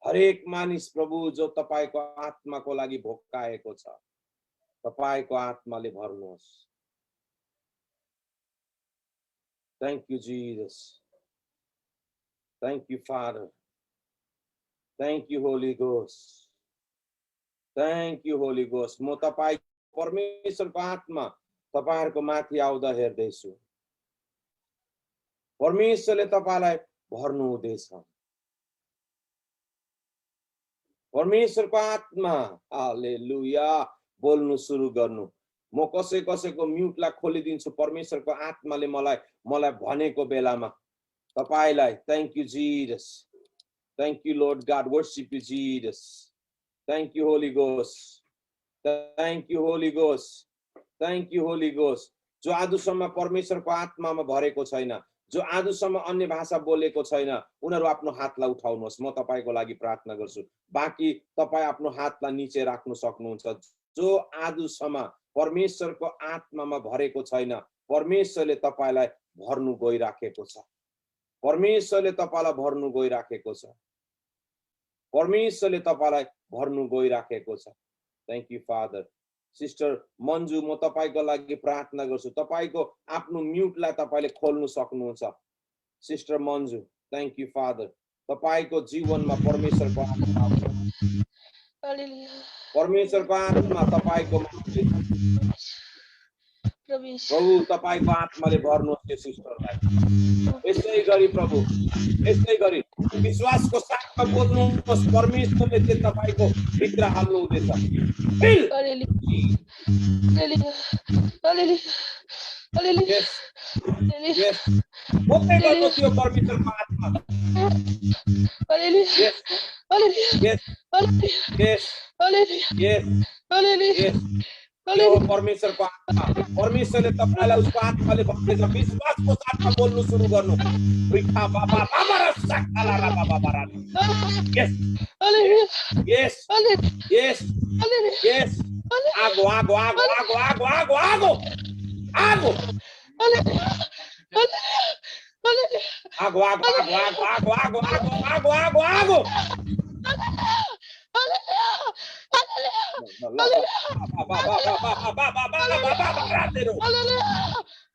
Speaker 1: हरेक मानिस प्रभु जो तपाईको आत्माको लागि भोकाएको छ, तपाईको आत्माले भर्नुहोस्। Thank you Jesus. Thank you Father. Thank you Holy Ghost. Thank you Holy Ghost. म तपाई परमेश्वरको आत्मा तपाईहरुको माथि आउँदा हेर्दैछु। परमेश्वरले तपाईलाई भर्नु हुँदैछ। परमेश्वरको आत्मा, हालेलुया, बोल्नु सुरु गर्नु। म कसैको म्युटलाई खोलिदिन्छु परमेश्वरको आत्माले मलाई भनेको बेलामा तपाईलाई। Thank you Jesus. Thank you Lord God. Worship you Jesus. Thank you Holy Ghost. Thank you Holy Ghost. Thank you Holy Ghost. जो आजसम्म परमेश्वरको आत्मामा भरेको छैन, जो आजसम्म अन्य भाषा बोलेको छैन, उनीहरू आफ्नो हातलाई उठाउनुहोस्। म तपाईको लागि प्रार्थना गर्छु। बाँकी तपाई आफ्नो हातलाई नीचे राख्न सक्नुहुन्छ। जो आजसम्म परमेश्वरको आत्मामा भरेको छैन, परमेश्वरले तपाईलाई भर्नु गइराखेको छ। परमेश्वरले तपाईलाई भर्नु गइराखेको छ। परमेश्वरले तपाईलाई भर्नु गइराखेको छ। Thank you father. Sister Manju, म तपाईको लागि प्रार्थना गर्छु। तपाईको आफ्नो म्युटलाई तपाईले खोल्नु सक्नुहुन्छ। Sister Manju, thank you father. तपाईको जीवनमा परमेश्वरको आत्मा आउँछ। परमेश्वरको आत्मा तपाईको प्रभु, तपाईको आत्माले भर्नुहोस् यो सिस्टरलाई। यसै गरी प्रभु, यसै गरी विश्वासको साथमा बोल्नुहोस्। परमेश्वरले चाहिँ तपाईको भित्र हाल्नु हुँदैछ। बोल्दै गर्नुहोस् यो परमेश्वरको आत्मा। परमेश्वरको आत्मा, परमेश्वरले तपाईलाई उसको आत्माले भर्दैछ। विश्वासको साथमा बोल्नु सुरु गर्नु। आगो आगो आगो आगो आगो आगो आगो आगो आगो आगो आगो आगो आगो आगो आगो आगो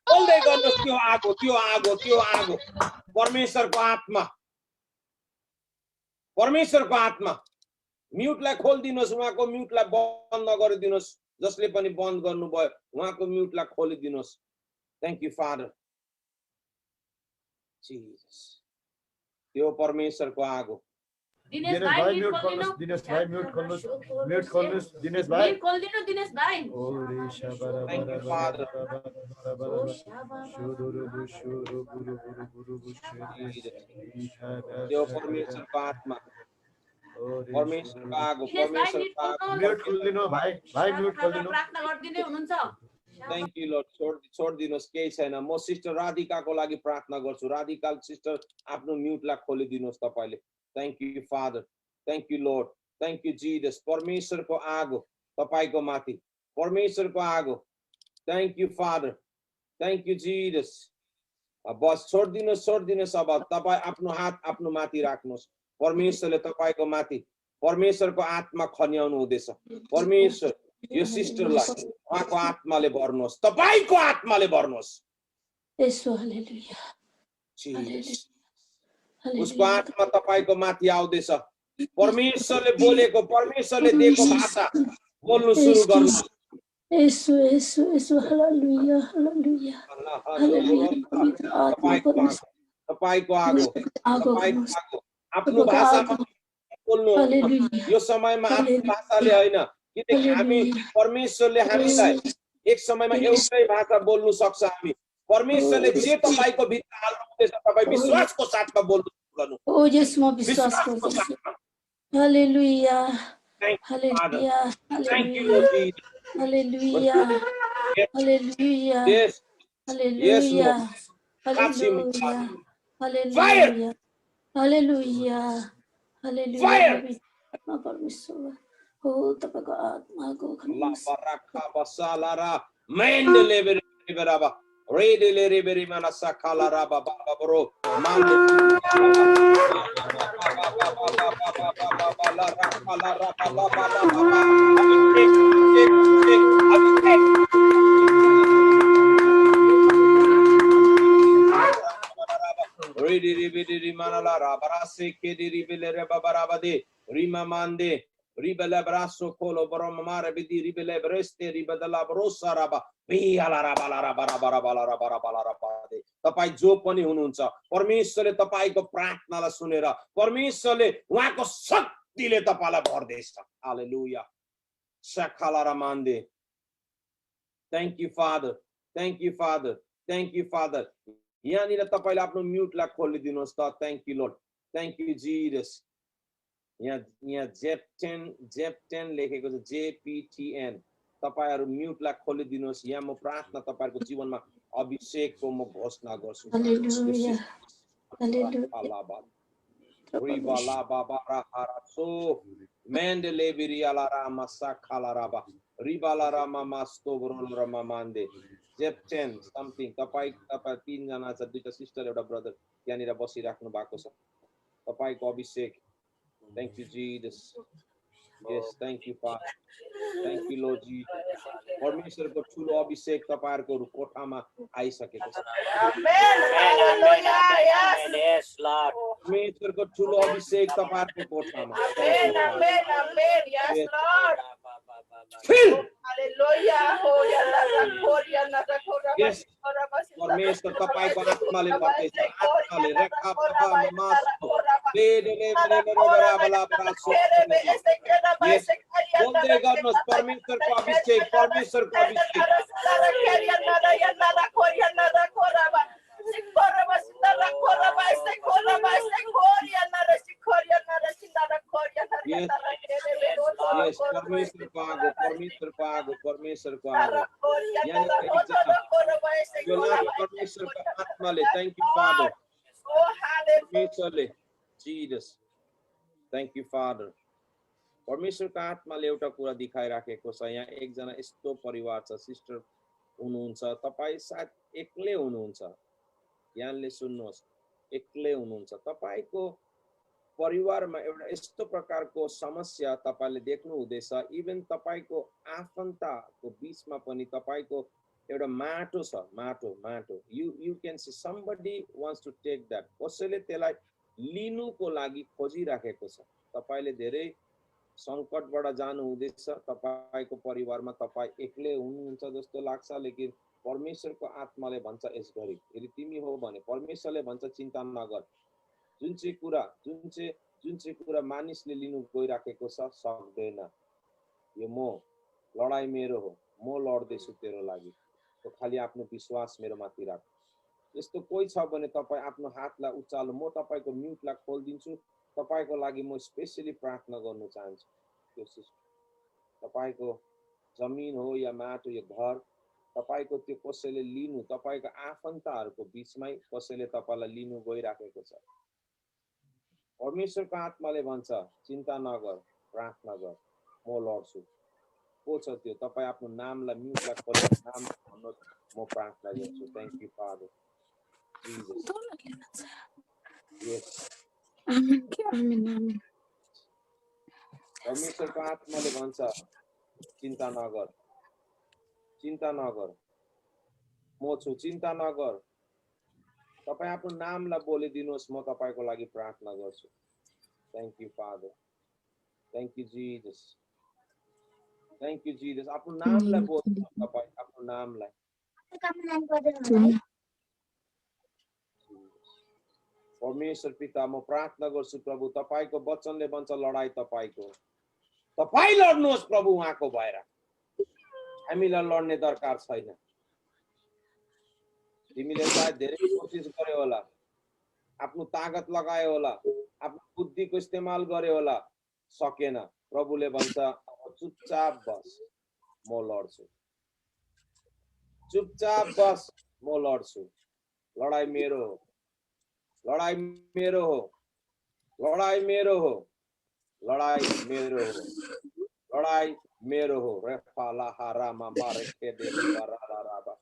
Speaker 1: बोल्दै गर्नुहोस् त्यो आगो, त्यो आगो, त्यो आगो। परमेश्वरको आत्मा, परमेश्वरको आत्मा। म्युटलाई खोलिदिनुहोस्। उहाँको म्युटलाई बन्द गरिदिनुहोस्। जसले पनि बन्द गर्नुभयो उहाँको म्युटलाई खोलिदिनुहोस्। Thank you Father Jesus. त्यो परमेश्वरको आगो।
Speaker 2: दिनेश भाइ म्युट खोल्नुस्। दिनेश भाइ म्युट खोल्नुस्। म्युट खोल्नुस् दिनेश भाइ। म्युट खोल्दिनु दिनेश भाइ। ओ रे शाबारा बारा बारा बारा शुरुरु शुरु गुरु गुरु गुरु
Speaker 1: त्यो परमेश्वरको आत्मा, परमेश्वरको आगो, परमेश्वरको आगो।
Speaker 2: म्युट खोल्दिनु भाइ। भाइ म्युट खोल्दिनु। प्रार्थना गर्दिनै हुनुहुन्छ।
Speaker 1: Thank you Lord. छोडिदिनुहोस्, केही छैन। म सिस्टर राधिकाको लागि प्रार्थना गर्छु। राधिका सिस्टर आफ्नो म्युटलाई खोलिदिनुहोस् तपाईले। Thank you Father, thank you Lord, thank you Jesus. परमेश्वरको आगो तपाईको माथि, परमेश्वरको आगो। Thank you Father, thank you Jesus. बस छोडिदिनुहोस्। अब तपाई आफ्नो हात आफ्नो माथि राख्नुहोस्। परमेश्वरले तपाईको माथि परमेश्वरको आत्मा खन्याउनु हुँदैछ। परमेश्वर यो सिस्टरलाई उहाँको आत्माले भर्नुहोस्। तपाईको आत्माले भर्नुहोस्।
Speaker 3: यसो हालेलुया।
Speaker 1: उसको आत्मा तपाईको माथि आउँदैछ। परमेश्वरले बोलेको, परमेश्वरले दिएको भाषा बोल्नु सुरु गर्नुहोस्।
Speaker 3: यसो यसो यसो हालेलुया हालेलुया हालेलुया।
Speaker 1: तपाईको आगो, तपाईको आगो आफ्नो भाषामा बोल्नु। यो समयमा आफ्नो भाषाले हैन, किनकि हामी परमेश्वरले हामीलाई एक समयमा एउटै भाषा बोल्नु सक्छ। हामी परमेश्वरले जे तपाईको भित्र हाल्नु हुँदैछ तपाई विश्वासको साथमा बोल्नु गर्नु।
Speaker 3: ओ यसमा विश्वास गर्छु। हालेलुया हालेलुया हालेलुया हालेलुया हालेलुया हालेलुया हालेलुया हालेलुया हालेलुया हालेलुया। परमेश्वर हो तपाईको आत्माको खन्याउनुहोस्।
Speaker 1: Redele reberi mana sakala raba baba bro mande rediri mana la raba se kediri bele baba raba de rima mande ribele brasso colo bromare bidi ribele breste ribadala brosa raba तपाई जो पनि हुनुहुन्छ परमेश्वरले तपाईको प्रार्थनालाई सुनेर परमेश्वरले उहाँको शक्तिले तपाईलाई भर्दैछ। हालेलुया शखालारा मान्दे। Thank you Father, thank you Father, thank you Father. यहाँनिर तपाईले आफ्नो म्युटलाई खोलिदिनुहोस् त। Thank you Lord, thank you Jesus. यहाँ जेप10 लेखेको छ, JPTN। तपाईहरु म्युटलाई खोलिदिनुहोस्। यहाँ म प्रार्थना तपाईहरुको जीवनमा अभिषेकको म घोषणा गर्छु।
Speaker 3: हालेलुया हालेलुया।
Speaker 1: रिबाला बाबा राहारासो मेन्डले बिरियाला रामा साखाला राबा रिबाला रामा मास्तो ब्रोल रामा मान्दे जेप्टेन समथिङ तपाईँ तीनजना छ, दुईटा सिस्टर एउटा ब्रदर यहाँनिर बसिराख्नु भएको छ। तपाईँको अभिषेक, thank you Jesus. Yes, thank you Father, thank you Lord Jesus. परमेश्वरको ठुलो अभिषेक तपाईँहरूको कोठामा आइसकेको छ। परमेश्वरको ठुलो अभिषेक तपाईँहरूको कोठामा। परमेश्वर तपाईँको आत्माले भर्दैछ, आत्माले बोल्दै गर्नुहोस् परमेश्वरको अभिषेक, परमेश्वरको अभिषेक। यस, परमेश्वरको आगो, परमेश्वरको आगो, परमेश्वरको आगो। परमेश्वरको आत्माले, थ्याङ्क यू फादर। परमेश्वरले, जीसस, थ्याङ्क यू फादर। परमेश्वरको आत्माले एउटा कुरा देखाइराखेको छ। यहाँ एकजना यस्तो परिवार छ, सिस्टर हुनुहुन्छ, तपाईँ सायद एक्लै हुनुहुन्छ। यहाँले सुन्नुहोस्, एक्लै हुनुहुन्छ। तपाईको परिवारमा एउटा यस्तो प्रकारको समस्या तपाईले देख्नु हुँदैछ। इभन तपाईको आफन्तको बीचमा पनि तपाईको एउटा माटो छ, माटो माटो। You can see somebody wants to take that. कसैले त्यसलाई लिनुको लागि खोजिराखेको छ। तपाईले धेरै संकटबाट जानु हुँदैछ। तपाईको परिवारमा तपाई एक्लै हुनुहुन्छ जस्तो लाग्छ, लेकिन परमेश्वरको आत्माले भन्छ यसगरी, यदि तिमी हो भने परमेश्वरले भन्छ चिन्ता नगर। जुन चाहिँ कुरा मानिसले लिनु गइराखेको छ सक्दैन। यो म लडाई मेरो हो, म लड्दैछु तेरो लागि। तो खाली आफ्नो विश्वास मेरो माथि राख। यस्तो कोही छ भने तपाई आफ्नो हातलाई उचाल्नु। म तपाईको म्युटलाई खोल्दिन्छु। तपाईको लागि म स्पेशली प्रार्थना गर्न चाहन्छु। त्यो तपाईको जमिन हो या माटो या घर, तपाईको त्यो कसैले लिनु, तपाईको आफन्तहरूको बीचमै कसैले तपाईलाई लिनु गइराखेको छ। परमेश्वरको आत्माले भन्छ चिन्ता नगर, प्रार्थना गर, म लड्छु। को छ त्यो? तपाई आफ्नो नामलाई म्युटलाई खोलेर नाम भन्नुहोस्, म प्रार्थना गर्छु। Thank you Father Jesus. Yes,
Speaker 3: आमेन आमेन।
Speaker 1: परमेश्वरको आत्माले भन्छ चिन्ता नगर, चिन्ता नगर, म छु, चिन्ता नगर। तपाई आफ्नो नामलाई बोलिदिनुहोस्, म तपाईको लागि प्रार्थना गर्छु। Thank you Father, thank you Jesus, thank you Jesus. आफ्नो नामलाई बोल्नुहोस्, तपाई आफ्नो नामलाई। परमेश्वर पिता, म प्रार्थना गर्छु प्रभु, तपाईको वचनले भन्छ लडाई तपाईको। तपाई लड्नुहोस् प्रभु उहाँको भएर। हामीलाई लड्ने दरकार छैन। तिमीले सायद धेरै कोसिस गरे होला, आफ्नो ताकत लगाए होला, आफ्नो बुद्धिको इस्तेमाल गरे होला, सकेन। प्रभुले भन्छ चुपचाप बस, म लड्छु। चुपचाप बस, म लड्छु। लडाई मेरो हो, लडाई मेरो हो, लडाई मेरो हो, लडाई मेरो हो, लडाई मेरो हो। रेफाला हारामा मारेके देवी बराराबा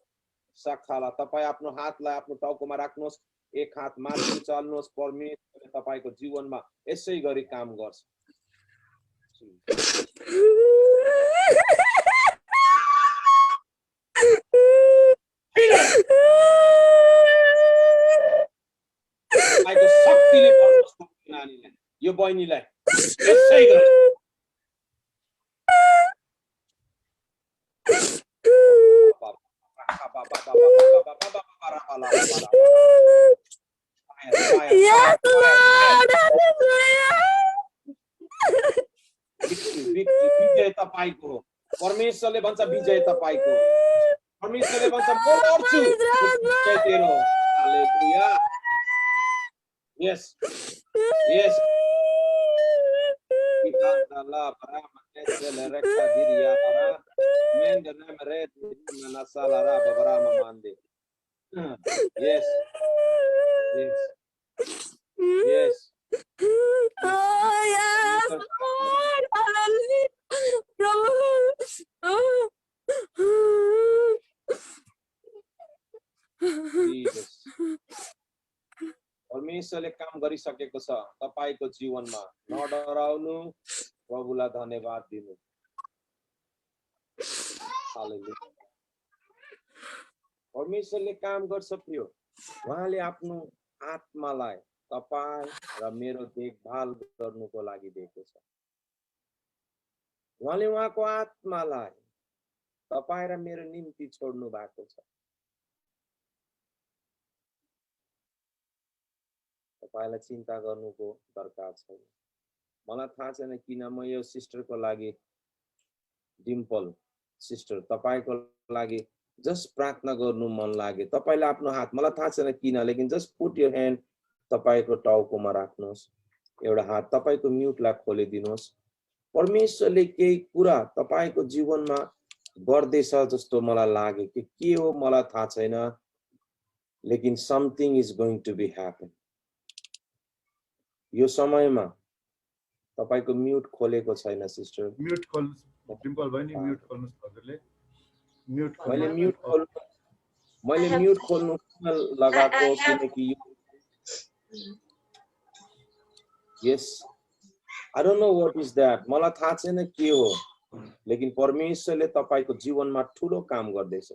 Speaker 1: सखाला। तपाई आफ्नो हातलाई आफ्नो टाउकोमा राख्नुहोस्, एक हात माथि उचाल्नुहोस्। परमेश्वरले तपाईको जीवनमा यसै गरी काम गर्छ। तपाईँको शक्तिले भन्नुहोस् नानीलाई, यो बहिनीलाई यसै गरी। विजय तपाईको हो। परमेश्वरले भन्छ विजय तपाईको। परमेश्वरले भन्छ म लड्छु, विजय तेरो हो। हालेलुया। यस यस। Ikandala barama kesele rekta diria bara mende nemre na salara barama mande. Yes yes yes.
Speaker 3: Oh yes, Lord, hallelujah.
Speaker 1: परमेश्वरले काम गरिसकेको छ तपाईको जीवनमा। नडराउनु, प्रभुलाई धन्यवाद दिनु। हालेलुया। परमेश्वरले काम गर्छ प्रिय। उहाँले आफ्नो आत्मालाई तपाई र मेरो देखभाल गर्नुको लागि दिएको छ। उहाँले उहाँको आत्मालाई तपाई र मेरो निम्ति छोड्नु भएको छ। तपाईलाई चिन्ता गर्नुको दरकार छैन। मलाई थाहा छैन किन म यो सिस्टरको लागि, डिम्पल सिस्टर, तपाईको लागि जस्ट प्रार्थना गर्नु मन लाग्यो। तपाईले आफ्नो हात, मलाई थाहा छैन किन, लेकिन जस्ट पुट योर ह्यान्ड तपाईको टाउकोमा राख्नुहोस्। एउटा हात तपाईको म्युटलाई खोलिदिनुहोस्। परमेश्वरले केही कुरा तपाईको जीवनमा गर्दैछ जस्तो मलाई लाग्यो कि के हो मलाई थाहा छैन, लेकिन something is going to be happen. यो समयमा तपाईको म्युट खोलेको छैन सिस्टर।
Speaker 2: म्युट खोल्नुस् डिम्पल बहिनी, म्युट खोल्नुस् हजुरले। म्युट
Speaker 1: मैले म्युट खोल्नु लगाएको किनकि yes I don't know what is that, मलाई थाहा छैन के हो, लेकिन परमेश्वरले तपाईको जीवनमा ठूलो काम गर्दैछ।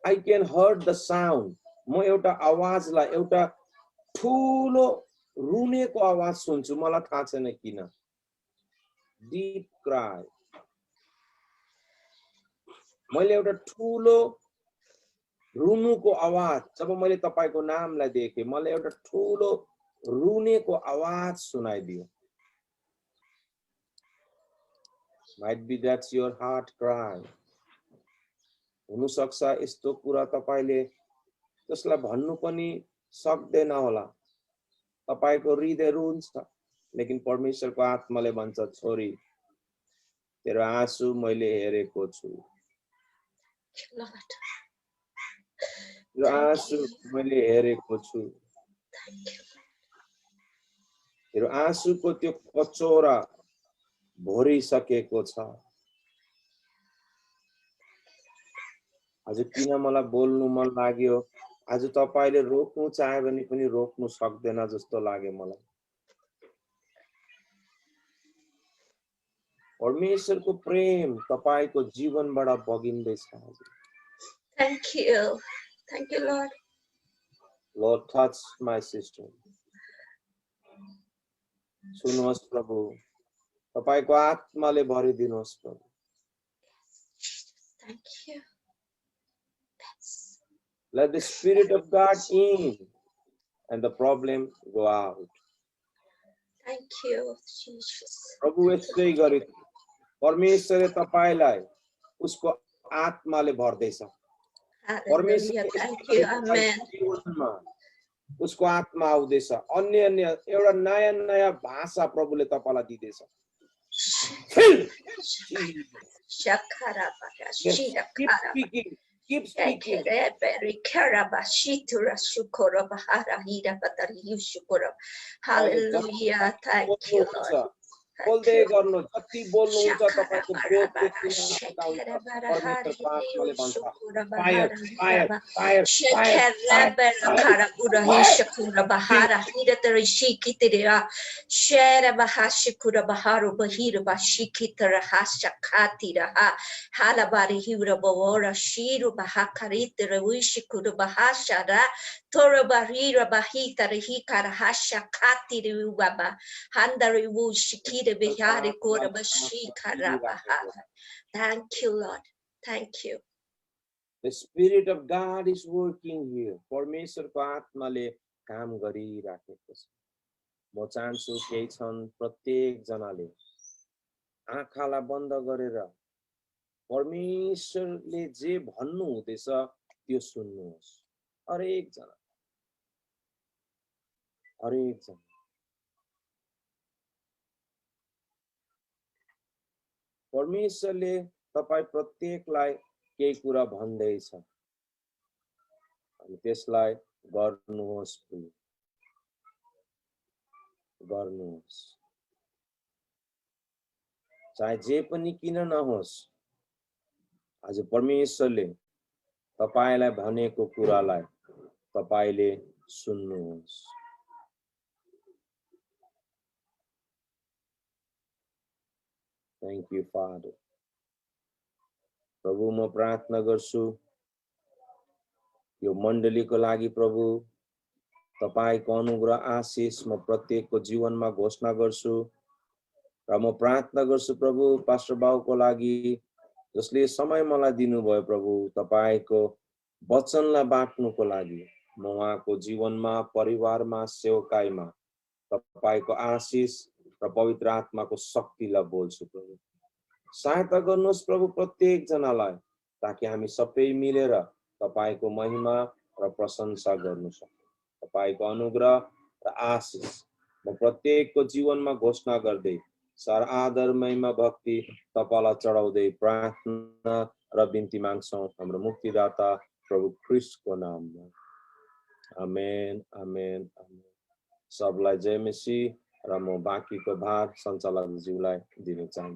Speaker 1: I can heard the sound. म एउटा आवाजलाई, एउटा ठूलो रुनेको आवाज सुन्छु, मलाई थाहा छैन किन। Deep cry. मैले एउटा ठूलो रुनुको आवाज, जब मैले तपाईको नामलाई देखेँ, मलाई एउटा ठूलो रुनेको आवाज सुनाइदियो। Might be that's your heart cry. हुनु सक्छ यस्तो कुरा तपाईले जसलाई भन्नु पनि सक्दैन होला। तपाईको हृदय रुन्छ, लेकिन परमेश्वरको आत्माले भन्छ, छोरी तेरो आँसु मैले हेरेको छु। तेरो आँसु मैले हेरेको छु। तेरो आँसुको त्यो कचौरा भरिसकेको छ। आज किन मलाई बोल्नु मन लाग्यो, आज तपाईले रोक्नु चाहे भने पनि रोक्नु सक्दैन जस्तो लाग्यो मलाई। परमेश्वरको प्रेम तपाईको जीवनबाट बगिँदैछ।
Speaker 4: Thank you. Thank you, Lord.
Speaker 1: Lord, touch my sister. सुन्नुहोस् प्रभु, तपाईको आत्माले भरिदिनुहोस् प्रभु।
Speaker 4: Thank you.
Speaker 1: Let the Spirit of God in and the problem go out.
Speaker 4: Thank you, Jesus.
Speaker 1: प्रभु यस्तै गरी परमेश्वरले तपाईलाई उसको आत्माले भर्दैछ।
Speaker 4: Hallelujah. Thank you. Amen.
Speaker 1: उसको आत्मा आउँदैछ। अन्य एउटा नयाँ भाषा प्रभुले तपाईलाई दिँदैछ। Keep speaking.
Speaker 4: Hallelujah. Thank you, Lord.
Speaker 1: बोल्दै गर्नु, जति बोल्नुहुन्छ तपाईको
Speaker 4: Thank you, Lord. Thank you.
Speaker 1: The Spirit of God is working here. परमेश्वरको आत्माले काम गरिराखेको छ। म चाहन्छु केही क्षण प्रत्येक जनाले आँखालाई बन्द गरेर परमेश्वरले जे भन्नु हुँदैछ त्यो सुन्नुहोस्। हरेक जना परमेश्वरले तपाई प्रत्येकलाई केही कुरा भन्दैछ अनि त्यसलाई गर्नुहोस्। गर्नुहोस्, चाहे जे पनि किन नहोस्। आज परमेश्वरले तपाईलाई भनेको कुरालाई तपाईले सुन्नुहोस्। Thank you father. प्रभु म प्रार्थना गर्छु यो मण्डलीको लागि प्रभु तपाईको अनुग्रह आशीष म प्रत्येकको जीवनमा घोषणा गर्छु र म प्रार्थना गर्छु प्रभु पास्टर बाउको लागि जसले समय मलाई दिनुभयो प्रभु तपाईको वचनलाई बाँड्नुको लागि म उहाँको जीवनमा परिवारमा सेवकाईमा तपाईको आशीष र पवित्र आत्माको शक्तिलाई बोल्छु प्रभु। सहायता गर्नुहोस् प्रभु प्रत्येक जनालाई ताकि हामी सबै मिलेर तपाईको महिमा र प्रशंसा गर्नु सकौं। तपाईको अनुग्रह र आशीष म प्रत्येकको जीवनमा घोषणा गर्दै सर आदर महिमा भक्ति तपाईलाई चढाउँदै प्रार्थना र बिन्ती माग्छौं हाम्रो मुक्तिदाता प्रभु ख्रीष्टको नाममा। आमेन आमेन आमेन। सबलाई जय मसीह र म बाँकीको भार सञ्चालकज्यूलाई दिन चाहन्छु।